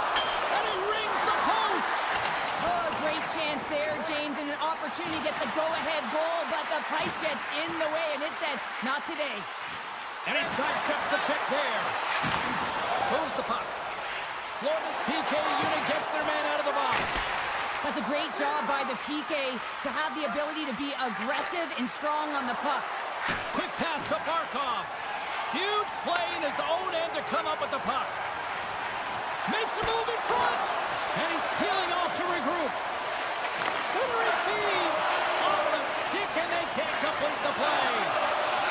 and he rings the post. Oh, great chance there, James, and an opportunity to get the go-ahead goal, but the pipe gets in the way, and it says, not today. And he sidesteps the check there. Moves the puck. Florida's PK unit gets their man out of the box. That's a great job by the PK to have the ability to be aggressive and strong on the puck. Quick pass to Barkov. Huge play in his own end to come up with the puck. Makes a move in front. And he's peeling off to regroup. Centering feed. On the stick, and they can't complete the play.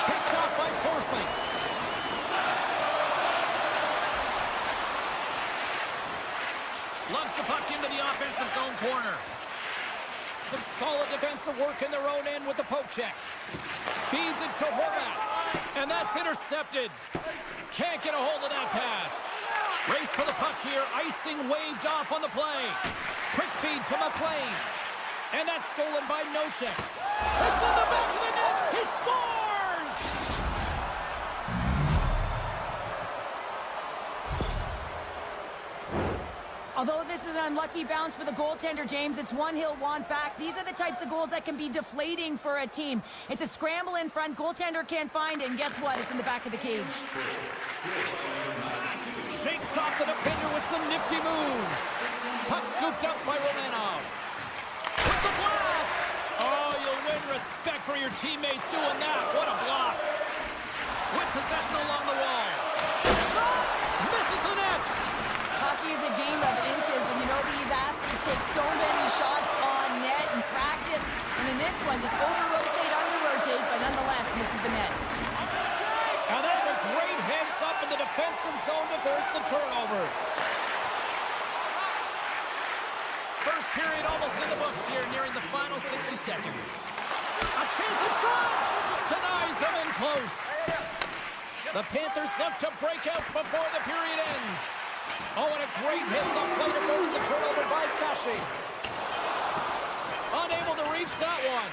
Picked off by Forsling. Loves the puck into the offensive zone corner. Some solid defensive work in their own end with the poke check. Feeds it to Horvat. And that's intercepted. Can't get a hold of that pass. Race for the puck here. Icing waved off on the play. Quick feed to McLean. And that's stolen by Noshek. It's in the back of the net. He scores! Although this is an unlucky bounce for the goaltender, James, it's one he'll want back. These are the types of goals that can be deflating for a team. It's a scramble in front. Goaltender can't find it, and guess what? It's in the back of the cage. Shakes off the defender with some nifty moves. Puck scooped up by Romanov. With the blast! Oh, you'll win respect for your teammates doing that. What a block. With possession along the wall. Shot! Misses the net! Hockey is a game of inches, and you know these athletes take so many shots on net in practice, and in this one, just over-rotate, under-rotate, but nonetheless misses the net. And that's a great heads-up in the defensive zone to force the turnover. First period almost in the books here, nearing the final 60 seconds. A chance in front! Denies him in close. The Panthers look to break out before the period ends. Oh, and a great heads-up play to force the turnover by Tashi. Unable to reach that one.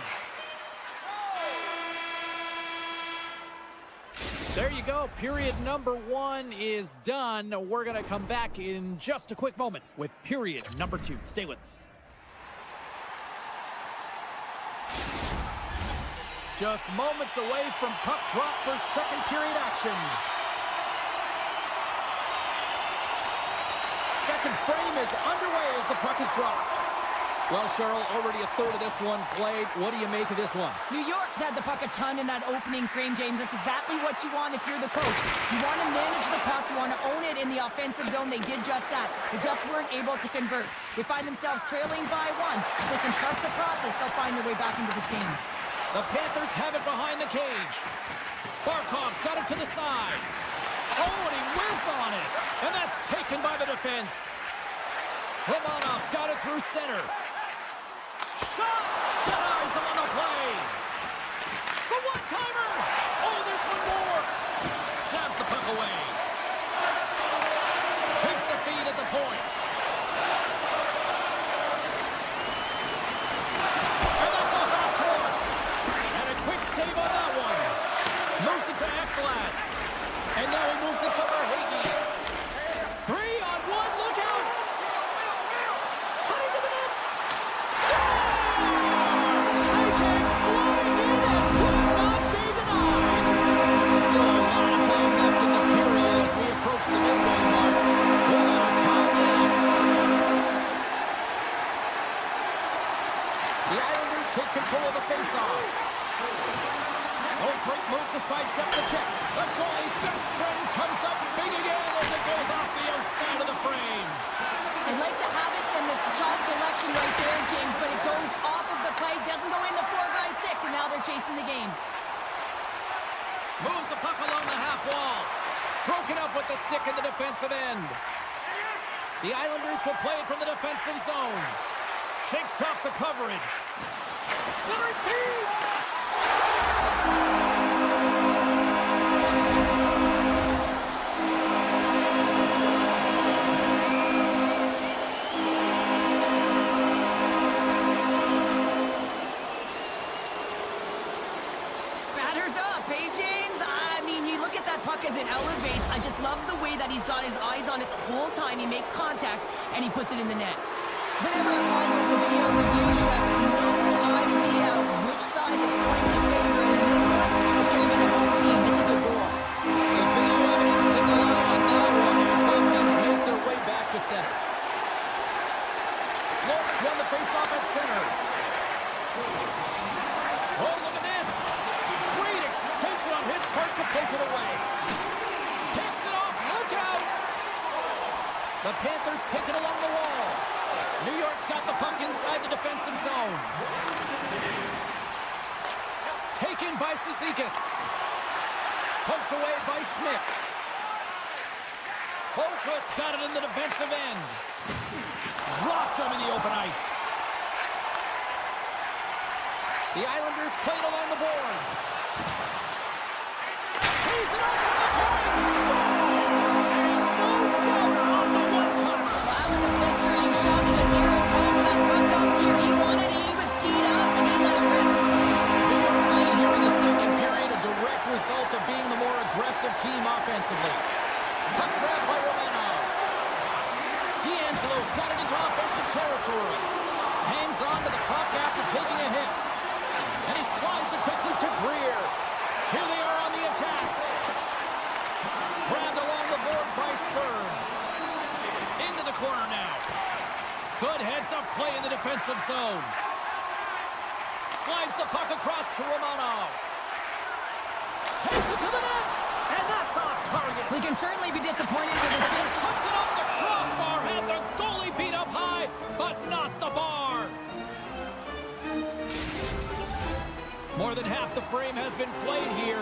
There you go. Period number 1 is done. We're going to come back in just a quick moment with period number 2. Stay with us. Just moments away from puck drop for second period action. Second frame is underway as the puck is dropped. Well, Cheryl, already a third of this one played. What do you make of this one? New York's had the puck a ton in that opening frame, James. That's exactly what you want if you're the coach. You want to manage the puck. You want to own it in the offensive zone. They did just that. They just weren't able to convert. They find themselves trailing by 1. If they can trust the process, they'll find their way back into this game. The Panthers have it behind the cage. Barkov's got it to the side. Oh, and he whiffs on it. And that's taken by the defense. Romanov's got it through center. Shot! Denies him on the play. The one-timer! Oh, there's one more. Jabs the puck away. Takes the feed at the point. And that goes off course. And a quick save on that one. Moves it to Ekblad. And now he moves it to Verhaeghe. 3-on-1, look out! Cutting to the net. Control of the face-off. Oh, great move to sidestep the check. The goalie's best friend comes up big again as it goes off the outside of the frame. I like the habits and the shot selection right there, James, but it goes off of the pipe, doesn't go in the 4x6, and now they're chasing the game. Moves the puck along the half wall. Broken up with the stick in the defensive end. The Islanders will play it from the defensive zone. Shakes off the coverage. Center feed! Batters up, eh, James? I mean, you look at that puck as it elevates. I just love the way that he's got his eyes on it the whole time. He makes contact, and he puts it in the net. Whenever there's a video review, you have no idea which side is going to favor. And in this one, it's going to be the home team. It's a good goal. The video evidence didn't rely on that one as both teams make their way back to center. Flores won the faceoff at center. Oh, look at this. Great extension on his part to take it away. Takes it off. Look out. The Panthers take it along the wall. New York's got the puck inside the defensive zone. Taken by Cizikas. Poked away by Schmidt. Holquist got it in the defensive end. Dropped him in the open ice. The Islanders played along the boards. He's it up from the point. Scores! And no doubter on the one-timer. That was a blistering shot with an air call for that puck up here. He wanted it, he was teed up, and he let it rip. New York's lead here in the second period, a direct result of being the more aggressive team offensively. Puck grab by Romanov. D'Angelo's got it into offensive territory. Hangs on to the puck after taking a hit. And he slides it quickly to Greer. Here they are on the attack. Grabbed along the board by Stern. Into the corner now. Good heads-up play in the defensive zone. Slides the puck across to Romanov. Takes it to the net. And that's off target. We can certainly be disappointed with his finish. Puts it off the crossbar. Had the goalie beat up high, but not the bar. More than half the frame has been played here.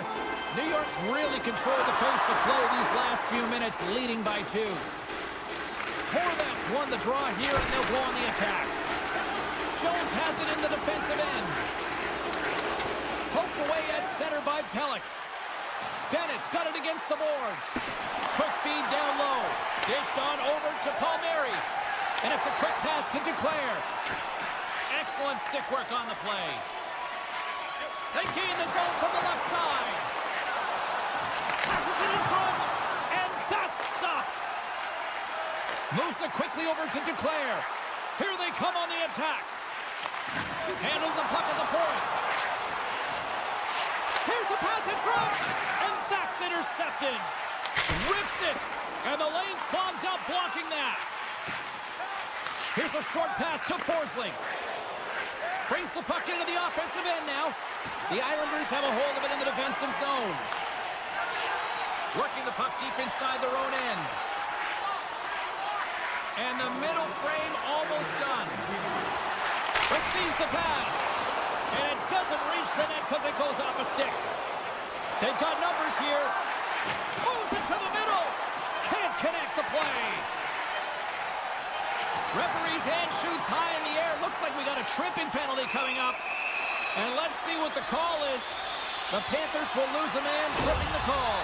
New York's really controlled the pace of play these last few minutes, leading by 2. Horvat's won the draw here, and they'll go on the attack. Jones has it in the defensive end. Poked away at center by Pelech. Bennett's got it against the yards. Quick feed down low. Dished on over to Palmieri. And it's a quick pass to Declare. Excellent stick work on the play. They gain the zone from the left side. Passes it in front. And that's stopped. Moves it quickly over to Declare. Here they come on the attack. Handles the puck at the point. Here's a pass in front. And that's intercepted. Rips it. And the lane's clogged up blocking that. Here's a short pass to Forsling. Brings the puck into the offensive end now. The Islanders have a hold of it in the defensive zone. Working the puck deep inside their own end. And the middle frame almost done. Receives the pass. And it doesn't reach the net because it goes off a stick. They've got numbers here. Moves it to the middle. Can't connect the play. Referee's hand shoots high in the air. Looks like we got a tripping penalty coming up. And let's see what the call is. The Panthers will lose a man, tripping the call.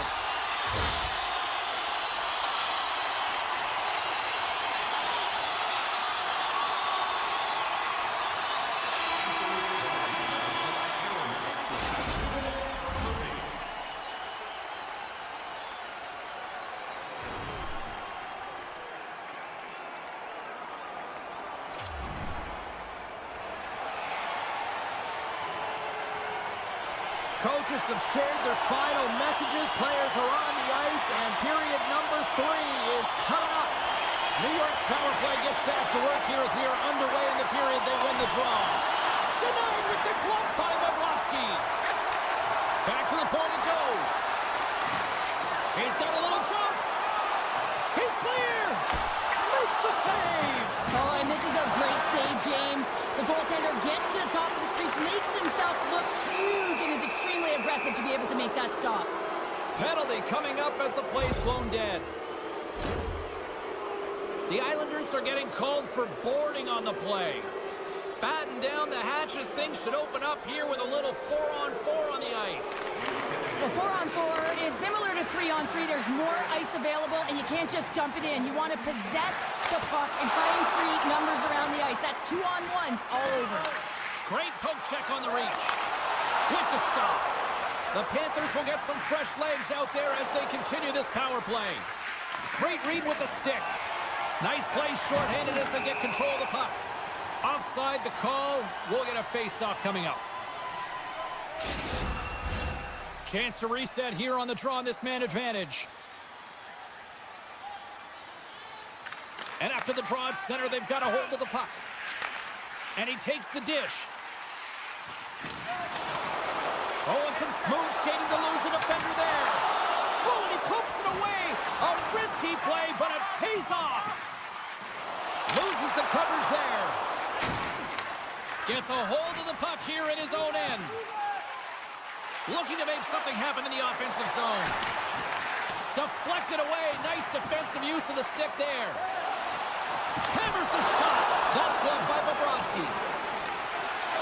Coaches have shared their final messages. Players are on the ice, and period number 3 is coming up. New York's power play gets back to work here as we are underway in the period. They win the draw. Denied with the glove by Bobrovsky. Back to the point it goes. He's got a little jump. He's clear. Makes the save. Oh, and this is a great save, James. The goaltender gets to the top of the crease, makes himself look huge, and is extremely aggressive to be able to make that stop. Penalty coming up as the play's blown dead. The Islanders are getting called for boarding on the play. Batten down the hatches. Things should open up here with a little 4-on-4 on the ice. Well, 4-on-4 is similar to 3-on-3. There's more ice available, and you can't just dump it in. You want to possess the puck and try and create numbers around the ice. That's 2-on-1s all over. Great poke check on the reach. With the stop. The Panthers will get some fresh legs out there as they continue this power play. Great read with the stick. Nice play shorthanded as they get control of the puck. Offside the call. We'll get a face-off coming up. Chance to reset here on the draw on this man advantage. And after the draw at center, they've got a hold of the puck. And he takes the dish. Oh, and some smooth skating to lose a defender there. Oh, and he pokes it away. A risky play, but it pays off. Loses the coverage there. Gets a hold of the puck here in his own end. Looking to make something happen in the offensive zone. Deflected away. Nice defensive use of the stick there. Hammers the shot. That's gloved by Bobrovsky.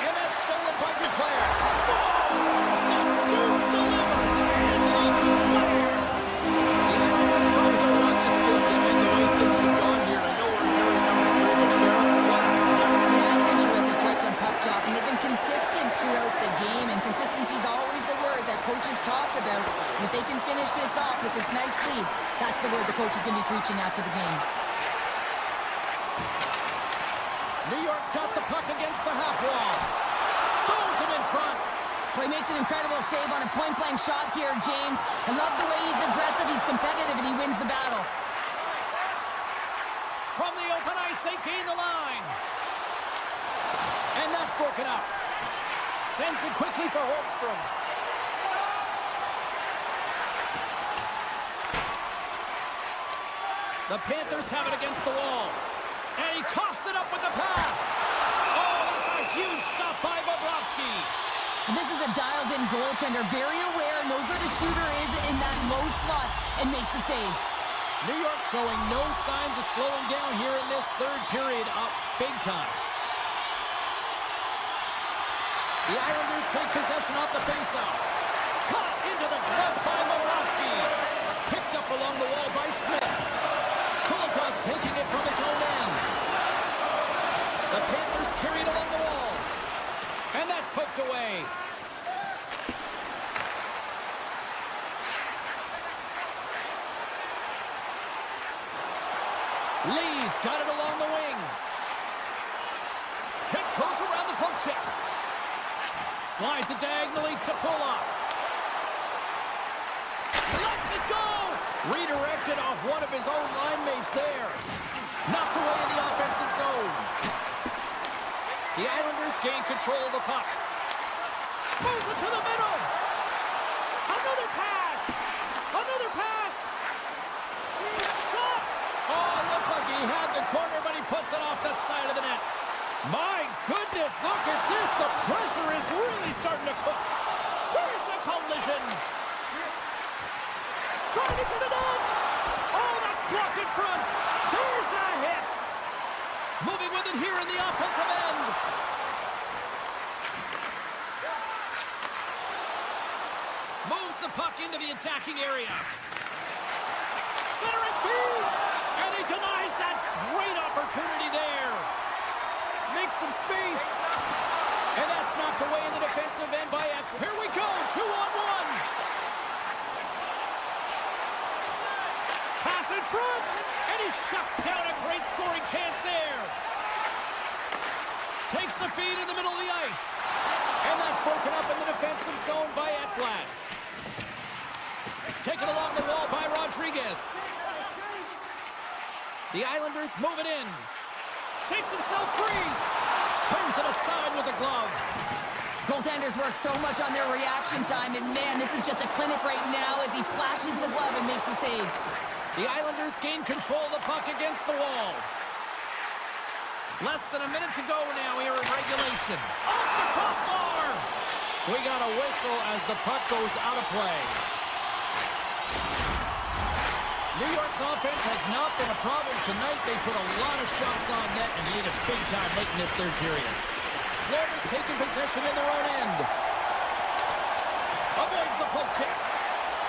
And that's stolen by Declare. Scores! The Duke delivers. Anthony Declare. The Islanders trying to run this game, and the way things have gone here. I know we're hearing number 3, but Sharon, wow. Yeah, it's been terrific work from puck drop, and they've been consistent throughout the game, and consistency is always a word that coaches talk about. And if they can finish this off with this nice lead, that's the word the coach is going to be preaching after the game. New York's got the puck against the half wall. Stones him in front. Well, he makes an incredible save on a point-blank shot here, James. I love the way he's aggressive, he's competitive, and he wins the battle. From the open ice, they gain the line. And that's broken up. Sends it quickly for Holmstrom. The Panthers have it against the wall. And he coughs it up with the pass. Oh, that's a huge stop by Bobrovsky. This is a dialed-in goaltender, very aware, knows where the shooter is in that low slot, and makes the save. New York showing no signs of slowing down here in this third period, up big time. The Islanders take possession off the faceoff. Caught into the glove by Bobrovsky. Picked up And that's poked away. Lee's got it along the wing. Tiptoes around the poke check. Slides it diagonally to pull off. Lets it go! Redirected off one of his own line mates there. Knocked away in the offensive zone. The Islanders gain control of the puck. Moves it to the middle. Another pass. Another pass. Shot. Oh, looked like he had the corner, but he puts it off the side of the net. My goodness, look at this. The pressure is really starting to cook. There's a collision. Trying to get it out. Oh, that's blocked in front. There's a hit. Moving with it here in the offensive end. Moves the puck into the attacking area. Centering field. And he denies that great opportunity there. Makes some space. And that's knocked away in the defensive end by Eck. Here we go. 2-on-1. Pass in front. And he shuts down a great scoring chance there. Takes the feed in the middle of the ice. And that's broken up in the defensive zone by Ekblad. Taken along the wall by Rodriguez. The Islanders move it in. Shakes himself free. Turns it aside with the glove. Goaltenders work so much on their reaction time, and man, this is just a clinic right now as he flashes the glove and makes the save. The Islanders gain control of the puck against the wall. Less than a minute to go now here in regulation. Off the crossbar! We got a whistle as the puck goes out of play. New York's offense has not been a problem tonight. They put a lot of shots on net and need it big time late in this third period. Florida's taking possession in their own end. Avoids the poke check.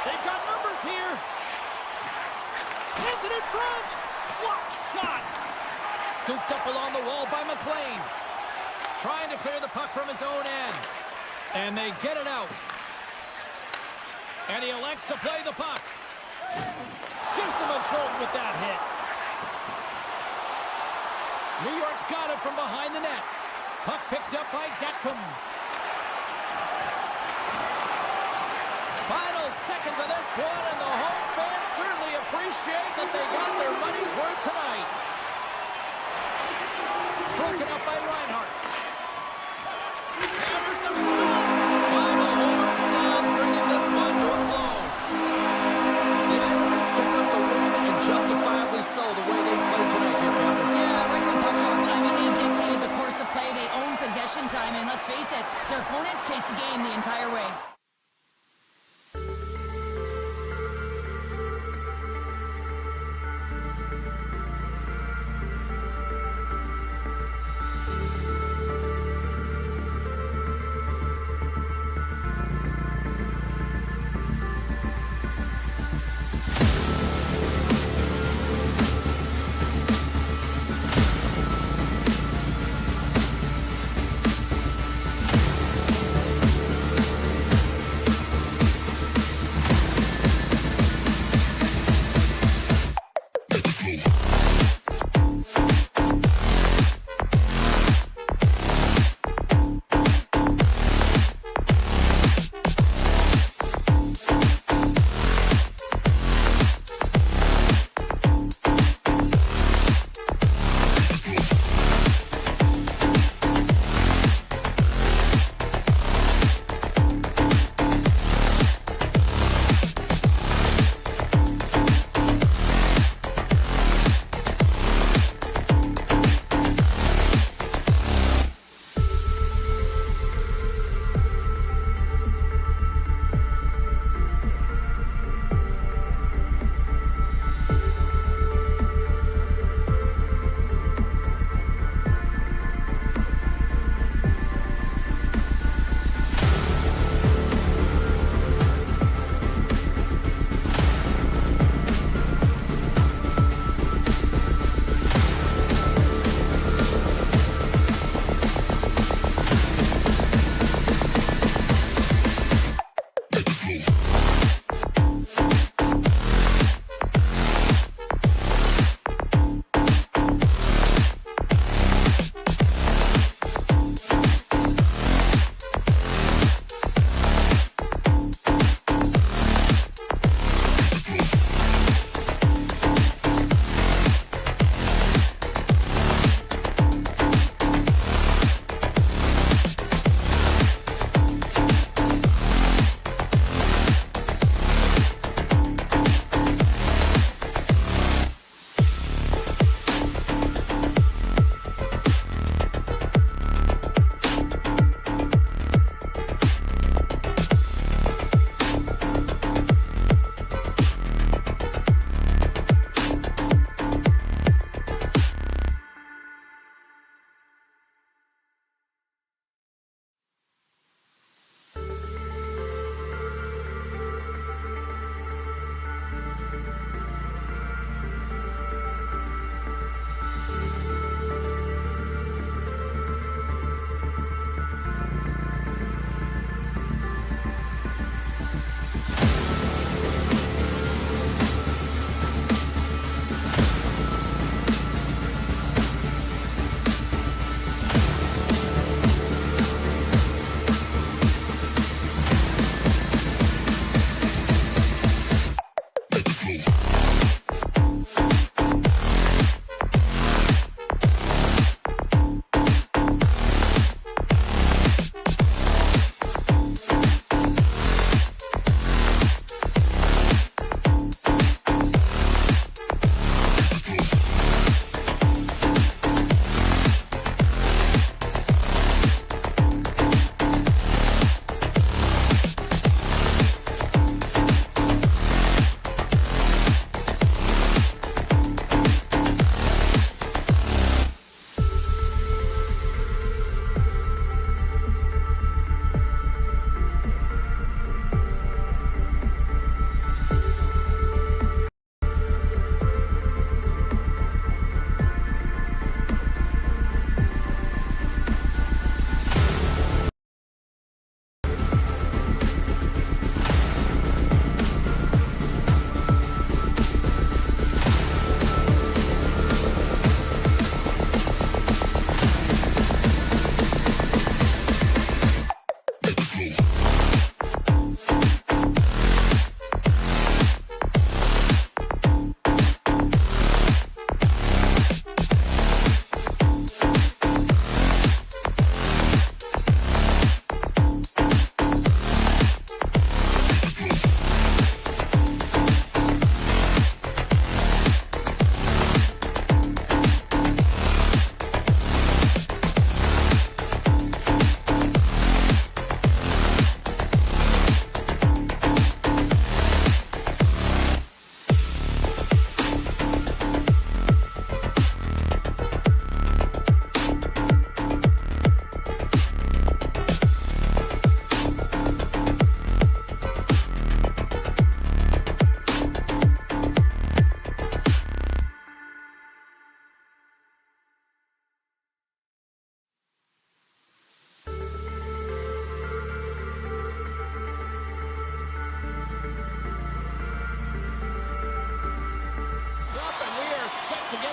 They've got numbers here. Sends it in front. What shot! Scooped up along the wall by McLean. Trying to clear the puck from his own end. And they get it out. And he elects to play the puck. Gives him a jolt with that hit. New York's got it from behind the net. Puck picked up by Gatcomb. Final seconds of this one, and the home fans certainly appreciate that they got their money's worth tonight. Broken up by Reinhart. Anderson shot. Final horn sounds bringing this one to a close. The Islanders pick up the win, and justifiably so, the way they played tonight here, Pounder. Yeah, right from puck drop. I mean, they dictated the course of play. They owned possession time, and let's face it, their opponent chased the game the entire way.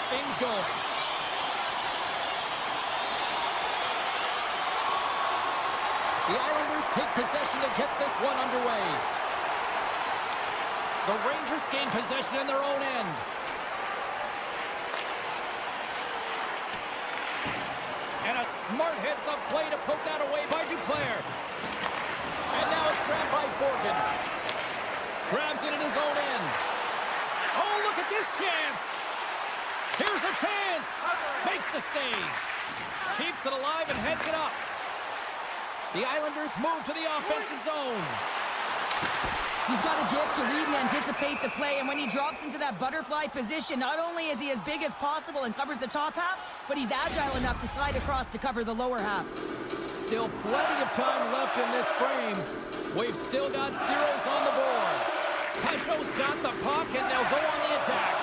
things going. The Islanders take possession to get this one underway. The Rangers gain possession in their own end. And a smart heads-up play to poke that away by Duclair. And now it's grabbed by Borgen. Grabs it in his own end. Oh, look at this chance. Here's a chance. Makes the save. Keeps it alive and heads it up. The Islanders move to the offensive zone. He's got a gift to read and anticipate the play, and when he drops into that butterfly position, not only is he as big as possible and covers the top half, but he's agile enough to slide across to cover the lower half. Still plenty of time left in this frame. We've still got zeros on the board. Pesho's got the puck, and they'll go on the attack.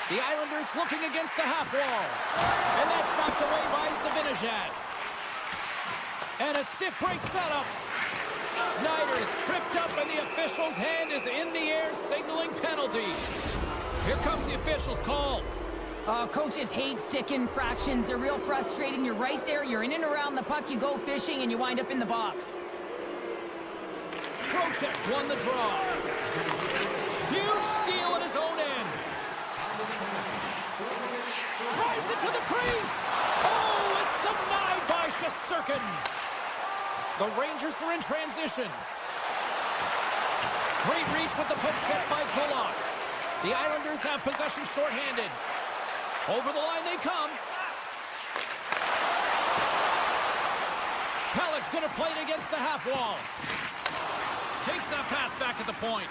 The Islanders looking against the half wall. And that's knocked away by Zibanejad. And a stick breaks that up. Schneider's tripped up, and the official's hand is in the air, signaling penalty. Here comes the official's call. Coaches hate stick infractions. They're real frustrating. You're right there. You're in and around the puck. You go fishing, and you wind up in the box. Trocheck's won the draw. Huge steal at his own end. Drives it to the crease. Oh, it's denied by Shesterkin. The Rangers are in transition. Great reach with the poke check by Kulak. The Islanders have possession shorthanded. Over the line they come. Pellick's going to play it against the half wall. Takes that pass back at the point.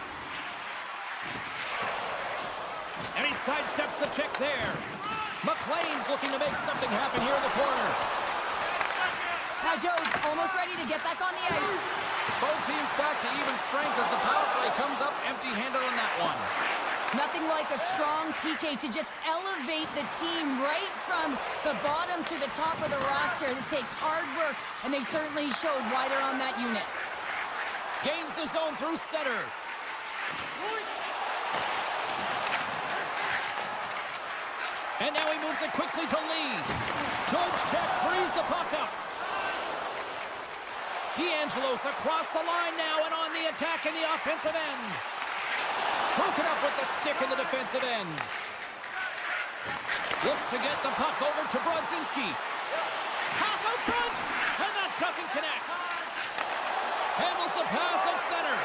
And he sidesteps the check there. McLean's looking to make something happen here in the corner. Pajot's almost ready to get back on the ice. Both teams back to even strength as the power play comes up empty-handed on that one. Nothing like a strong PK to just elevate the team right from the bottom to the top of the roster. This takes hard work, and they certainly showed why they're on that unit. Gains the zone through center. And now he moves it quickly to Lee. Good check, frees the puck up. D'Angelo's across the line now and on the attack in the offensive end. Broken up with the stick in the defensive end. Looks to get the puck over to Brodzinski. Pass out front, and that doesn't connect. Handles the pass at center.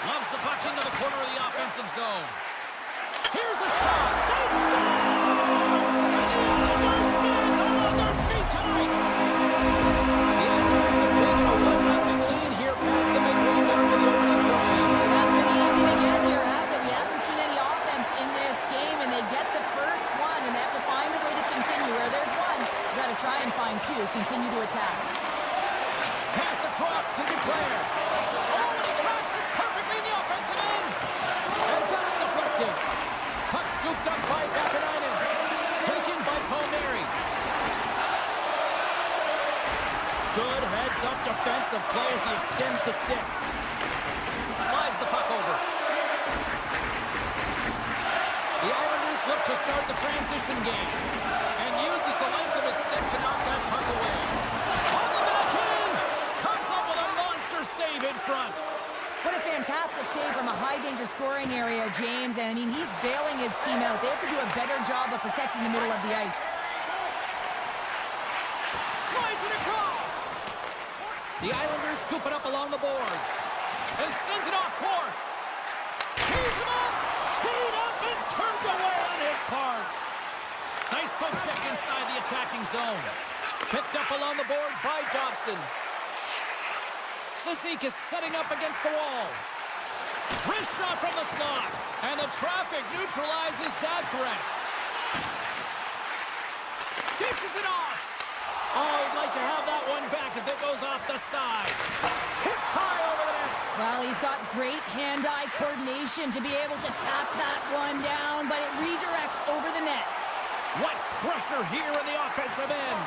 Loves the puck into the corner of the offensive zone. Here's a shot. They score! And the Islanders fans are on their feet tonight. The Islanders have taken a 1-0 lead here past the midway mark of the opening frame. It hasn't been easy to get here, has it? We haven't seen any offense in this game, and they get the first one, and they have to find a way to continue. Where there's one, you got to try and find two. Continue to attack. Pass across to Duclair. Oh, and he tracks it perfectly in the offensive end. And that's deflected. Puck scooped up by Vakanainen. Taken by Palmieri. Good heads-up defensive play as he extends the stick. Slides the puck over. The Islanders look to start the transition game and uses the length of his stick to knock that puck away. On the backhand! Comes up with a monster save in front. What a fantastic save from a high-danger scoring area, James. And, I mean, he's bailing his team out. They have to do a better job of protecting the middle of the ice. Slides it across. The Islanders scoop it up along the boards and sends it off course. Tees him up, teed up, and turned away on his part. Nice poke check inside the attacking zone. Picked up along the boards by Dobson. Sisek is setting up against the wall. Wrist shot from the slot, and the traffic neutralizes that threat. Dishes it off. Oh, he'd like to have that one back as it goes off the side. Tipped high over the net. Well, he's got great hand-eye coordination to be able to tap that one down, but it redirects over the net. What pressure here in the offensive end.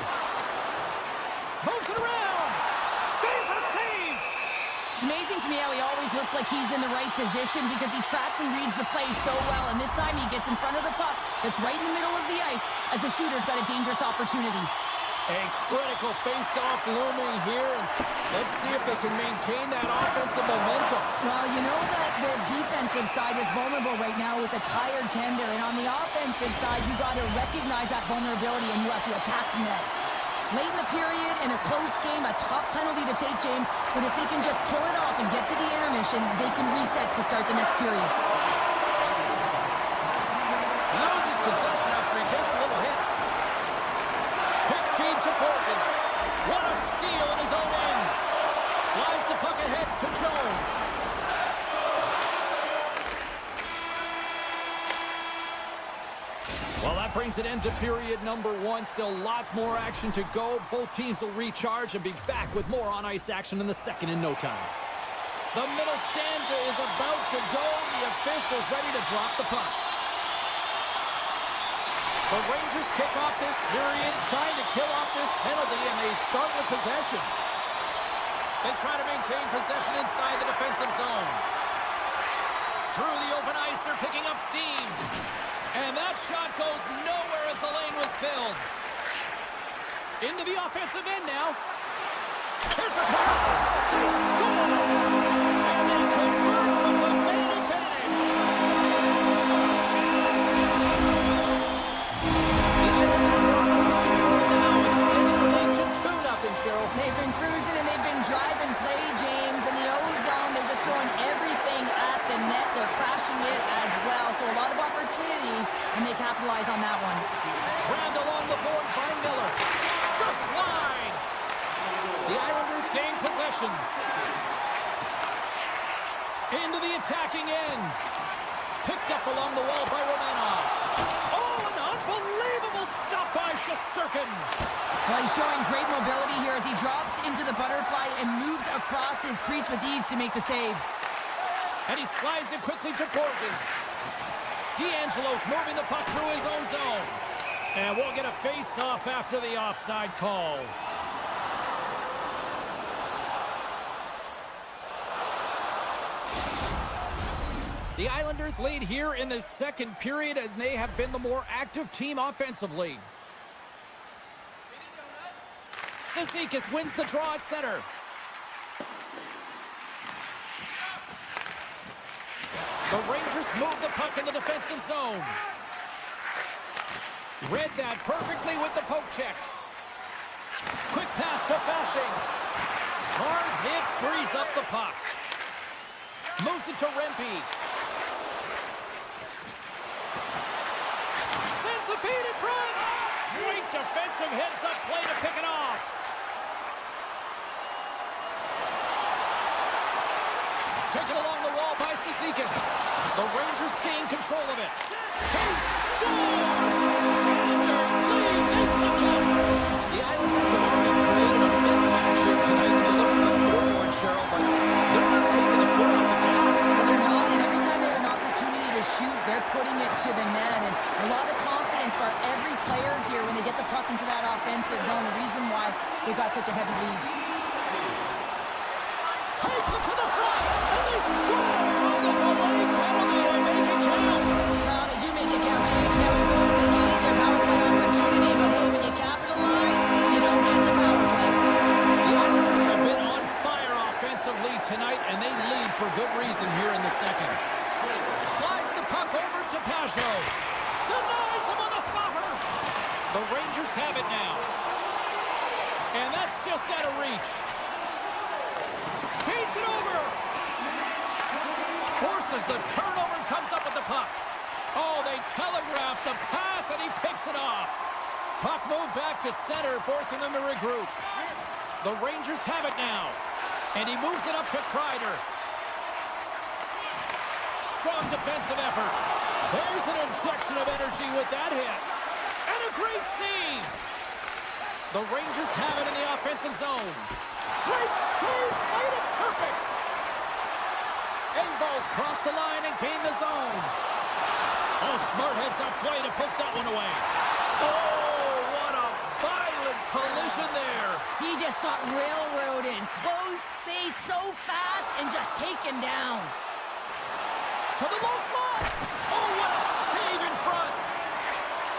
Moves it around. There's a save. It's amazing to me how he always looks like he's in the right position because he tracks and reads the play so well. And this time he gets in front of the puck that's right in the middle of the ice as the shooter's got a dangerous opportunity. A critical face-off looming here. And let's see if they can maintain that offensive momentum. Well, you know that the defensive side is vulnerable right now with a tired tender. And on the offensive side, you got to recognize that vulnerability and you have to attack the net. Late in the period, in a close game, a tough penalty to take, James. But if they can just kill it off and get to the intermission, they can reset to start the next period. Loses possession after he takes a little hit. Quick feed to Morgan. What a steal in his own end. Slides the puck ahead to Jones. Well, that brings an end to period number 1. Still lots more action to go. Both teams will recharge and be back with more on-ice action in the second in no time. The middle stanza is about to go. The officials ready to drop the puck. The Rangers kick off this period, trying to kill off this penalty, and they start with possession. They try to maintain possession inside the defensive zone. Through the open ice, they're picking up steam. And that shot goes nowhere as the lane was filled. Into the offensive end now. Here's the shot. They score! And they convert with the main advantage. The Islanders are on cruise control now, extending the lead to 2-0, Cheryl. They've been cruising and they've been driving play, James. In the O-zone, they're just throwing everything at the net. They're crashing it as well. So a lot of opportunities, and they capitalize on that one. Grabbed along the board by Miller. Just wide. The Islanders gain possession. Into the attacking end. Picked up along the wall by Romanov. Oh, an unbelievable stop by Shesterkin. Well, he's showing great mobility here as he drops into the butterfly and moves across his crease with ease to make the save. And he slides it quickly to Borgen. D'Angelo's moving the puck through his own zone. And we'll get a face-off after the offside call. The Islanders lead here in the second period, and they have been the more active team offensively. Cizikas wins the draw at center. The Rangers move the puck in the defensive zone. Read that perfectly with the poke check. Quick pass to Fasching. Hard hit frees up the puck. Moves it to Rempe. Sends the feed in front. Great defensive heads-up play to pick it off. Taken along the wall by Cizikas. The Rangers gain control of it. He scores! Islanders lead Mexico. The Islanders have already created a mismatch here tonight when you look at the scoreboard, Cheryl, but they're not taking the foot off the gas. Well, they're not, and every time they have an opportunity to shoot, they're putting it to the net. And a lot of confidence for every player here when they get the puck into that offensive zone. The reason why they've got such a heavy lead. Takes it to the front, and they score on the delay penalty. They make it count. Well, they do make it count, James. Now we're going to negate their power play opportunity, but hey, when you capitalize, you don't get the power play. The Islanders have been on fire offensively tonight, and they lead for good reason here in the second. Slides the puck over to Pajot. Denies him on the slapper. The Rangers have it now. And that's just out of reach. Feeds it over. Forces the turnover and comes up with the puck. Oh, they telegraphed the pass and he picks it off. Puck moved back to center, forcing them to regroup. The Rangers have it now. And he moves it up to Kreider. Strong defensive effort. There's an injection of energy with that hit. And a great save. The Rangers have it in the offensive zone. Great save, made it perfect. Engvall's crossed the line and gained the zone. Oh, smart heads-up play to poke that one away. Oh, what a violent collision there. He just got railroaded. Close space so fast, taken down. To the low slot. Oh, what a save in front.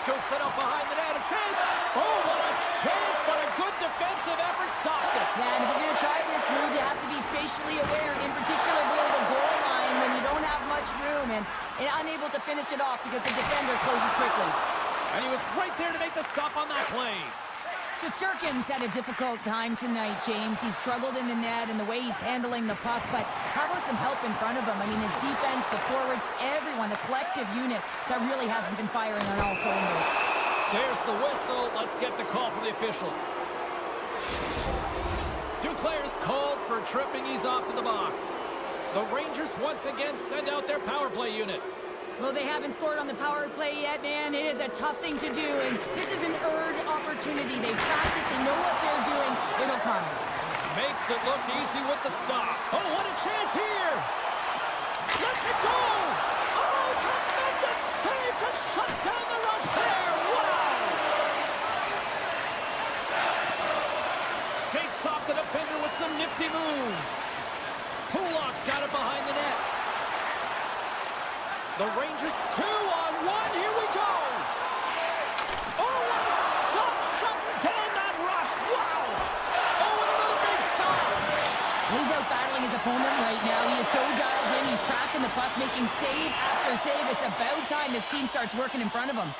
Scoops it up behind the net. A chance. Oh, what a chance, but a good defensive effort stops it. Yeah, and if you're going to try this move, you have to be spatially aware, in particular below the goal line when you don't have much room and unable to finish it off because the defender closes quickly. And he was right there to make the stop on that play. Shesterkin's had a difficult time tonight, James. He's struggled in the net and the way he's handling the puck, but how about some help in front of him? I mean, his defense, the forwards, everyone, a collective unit that really hasn't been firing on all cylinders. There's the whistle. Let's get the call from the officials. Duclair's called for tripping. He's off to the box. The Rangers once again send out their power play unit. Well, they haven't scored on the power play yet, man. It is a tough thing to do, and this is an earned opportunity. They've practiced. They know what they're doing. It'll come. Makes it look easy with the stop. Oh, what a chance here. Lets it go. Oh, tremendous save to shut down the rush there. Wow. Shakes off the defender with some nifty moves. Pulak's got it behind the net. The Rangers 2-on-1. Here we go. Oh, what a stop. Shutting down that rush. Wow. Oh, and another big stop. He's out battling his opponent right now. He is so dialed in. He's tracking the puck, making save after save. It's about time his team starts working in front of him.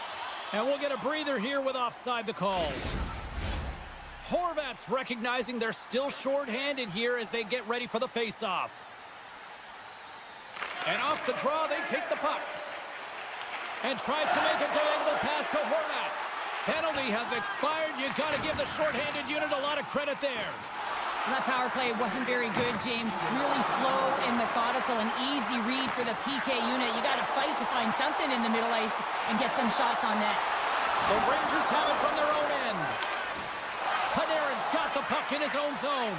And we'll get a breather here with offside the call. Horvat's recognizing they're still short-handed here as they get ready for the face-off. And off the draw, they take the puck. And tries to make a diagonal pass to Horvat. Penalty has expired. You've got to give the short-handed unit a lot of credit there. That power play wasn't very good, James. Really slow and methodical, an easy read for the PK unit. You got to fight to find something in the middle ice and get some shots on net. The Rangers have it from their own end. Panarin's got the puck in his own zone.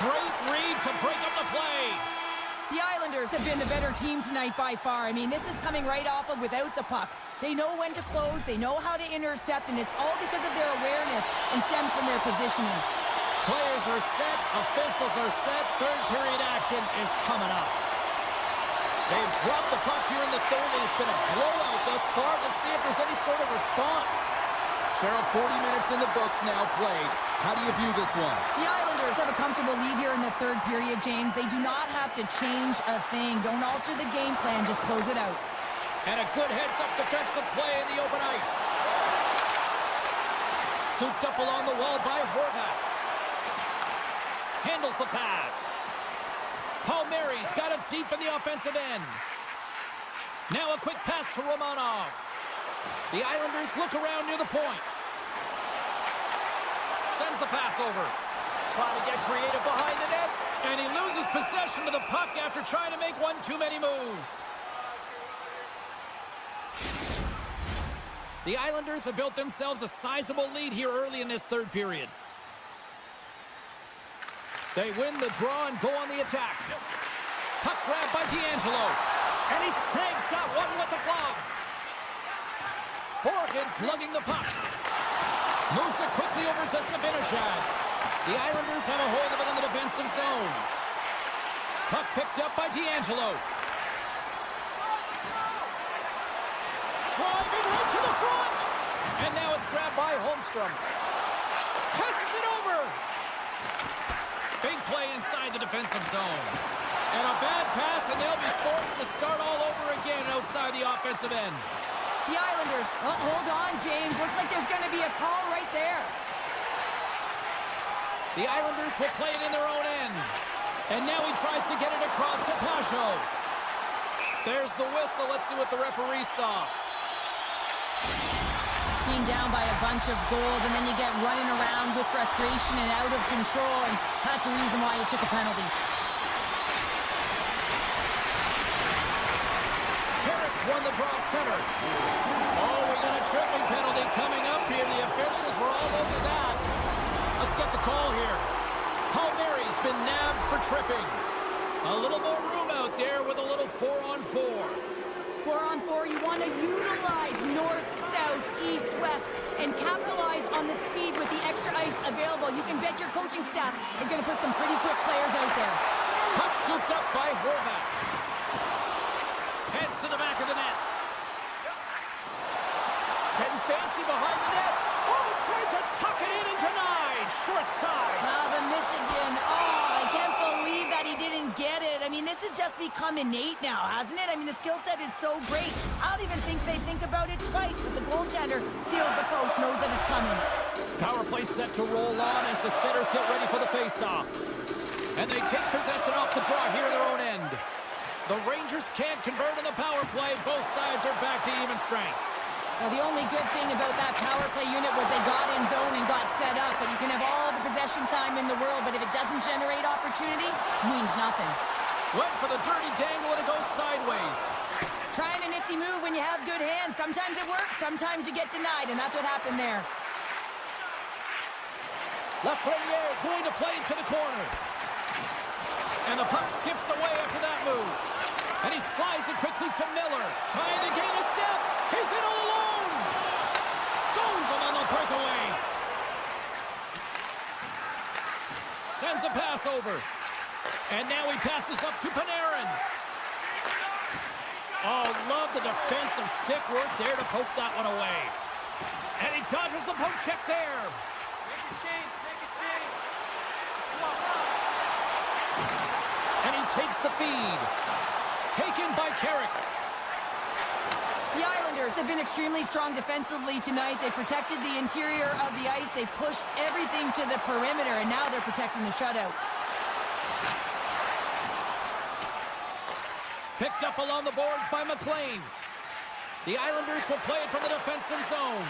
Great read to break up the play. The Islanders have been the better team tonight by far. I mean, this is coming right off of without the puck. They know when to close, they know how to intercept, and it's all because of their awareness and stems from their positioning. Players are set, officials are set, third period action is coming up. They've dropped the puck here in the third, and it's been a blowout thus far. Let's see if there's any sort of response. Cheryl, 40 minutes in the books now played. How do you view this one? The Islanders have a comfortable lead here in the third period, James. They do not have to change a thing. Don't alter the game plan, just close it out. And a good heads-up defensive play in the open ice. Scooped up along the wall by Horvat. Handles the pass. Palmieri's got it deep in the offensive end. Now a quick pass to Romanov. The Islanders look around near the point. Sends the pass over. Trying to get creative behind the net. And he loses possession of the puck after trying to make one too many moves. The Islanders have built themselves a sizable lead here early in this third period. They win the draw and go on the attack. Puck grab by D'Angelo. And he snags that one with the glove. Horgan's lugging the puck. Moves it quickly over to Sabinishad. The Islanders have a hold of it in the defensive zone. Puck picked up by D'Angelo. Driving right to the front. And now it's grabbed by Holmstrom. Passes it over. Big play inside the defensive zone. And a bad pass, and they'll be forced to start all over again outside the offensive end. The Islanders, hold on, James. Looks like there's going to be a call right there. The Islanders will play it in their own end. And now he tries to get it across to Pajot. There's the whistle. Let's see what the referee saw. Being down by a bunch of goals, and then you get running around with frustration and out of control, and that's the reason why you took a penalty. Carrick's won the draw center. Oh, we got a tripping penalty coming up here. The officials were all over that. Let's get the call here. Palmieri's been nabbed for tripping. A little more room out there with a little 4-on-4. 4-on-4, you want to utilize north, south, east, west, and capitalize on the speed with the extra ice available. You can bet your coaching staff is going to put some pretty quick players out there. Puck scooped up by Horvat. Heads to the back of the net. Getting fancy behind the net. Oh, tried to tuck it in and denied. Short side. Now the Michigan, I can't believe that he didn't get it. I mean, this has just become innate now, hasn't it? I mean, the skill set is so great. I don't even think they think about it twice, but the goaltender seals the post, knows that it's coming. Power play set to roll on as the setters get ready for the face-off. And they take possession off the draw here at their own end. The Rangers can't convert on the power play. Both sides are back to even strength. Well, the only good thing about that power play unit was they got in zone and got set up. But you can have all the possession time in the world, but if it doesn't generate opportunity, it means nothing. Went for the dirty dangle and it goes sideways. Trying a nifty move when you have good hands. Sometimes it works, sometimes you get denied, and that's what happened there. Lafreniere is going to play into the corner. And the puck skips away after that move. And he slides it quickly to Miller. Trying to gain a step. He's in all alone. Stones him on the breakaway. Sends a pass over. And now he passes up to Panarin. Oh, love the defensive stick work there to poke that one away. And he dodges the poke check there. Make a change. And he takes the feed. Taken by Carrick. The Islanders have been extremely strong defensively tonight. They protected the interior of the ice. They pushed everything to the perimeter, and now they're protecting the shutout. Picked up along the boards by McLean. The Islanders will play it from the defensive zone.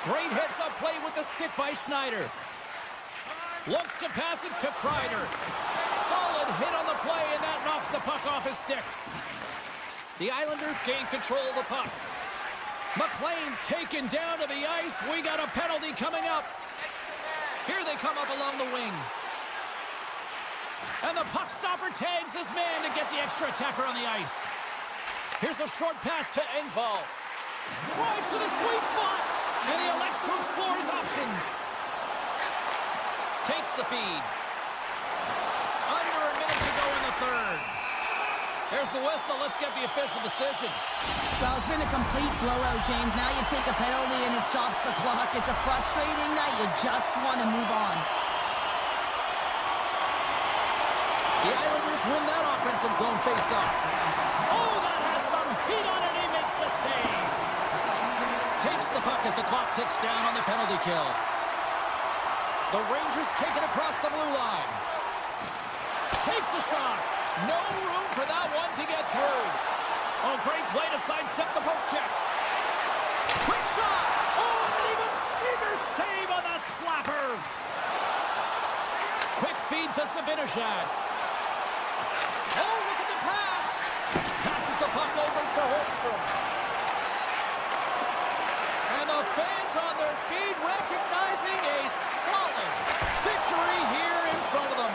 Great heads-up play with the stick by Schneider. Looks to pass it to Kreider. Solid hit on the play, and that knocks the puck off his stick. The Islanders gain control of the puck. McLean's taken down to the ice. We got a penalty coming up. Here they come up along the wing. And the puck stopper tags his man to get the extra attacker on the ice. Here's a short pass to Engvall. Drives to the sweet spot, and he elects to explore his options. Takes the feed. Under a minute to go in the third. There's the whistle. Let's get the official decision. Well, it's been a complete blowout, James. Now you take a penalty and it stops the clock. It's a frustrating night. You just want to move on. The Islanders win that offensive zone face-off. Oh, that has some heat on it. He makes the save. Takes the puck as the clock ticks down on the penalty kill. The Rangers take it across the blue line. Takes a shot. No room for that one to get through. Oh, great play to sidestep the poke check. Quick shot. Oh, and even bigger save on the slapper. Quick feed to Zibanejad. Oh, look at the pass. Passes the puck over to Holmstrom. And the fans on their feet recognizing a solid victory here in front of them.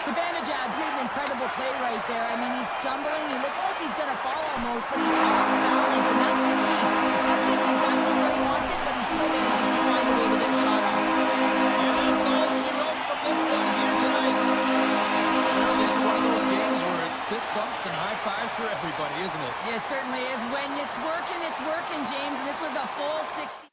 Zibanejad's made an incredible play right there. I mean, he's stumbling. He looks like he's going to fall almost, but he's off balance, and that's the key. The puck isn't exactly where he wants it, but he still manages to find a way to get a shot off. And that's all she wrote from this one here tonight. Sure, this is one of those games where it's fist bumps and high fives for everybody, isn't it? It certainly is. When it's working, James, and this was a full 60.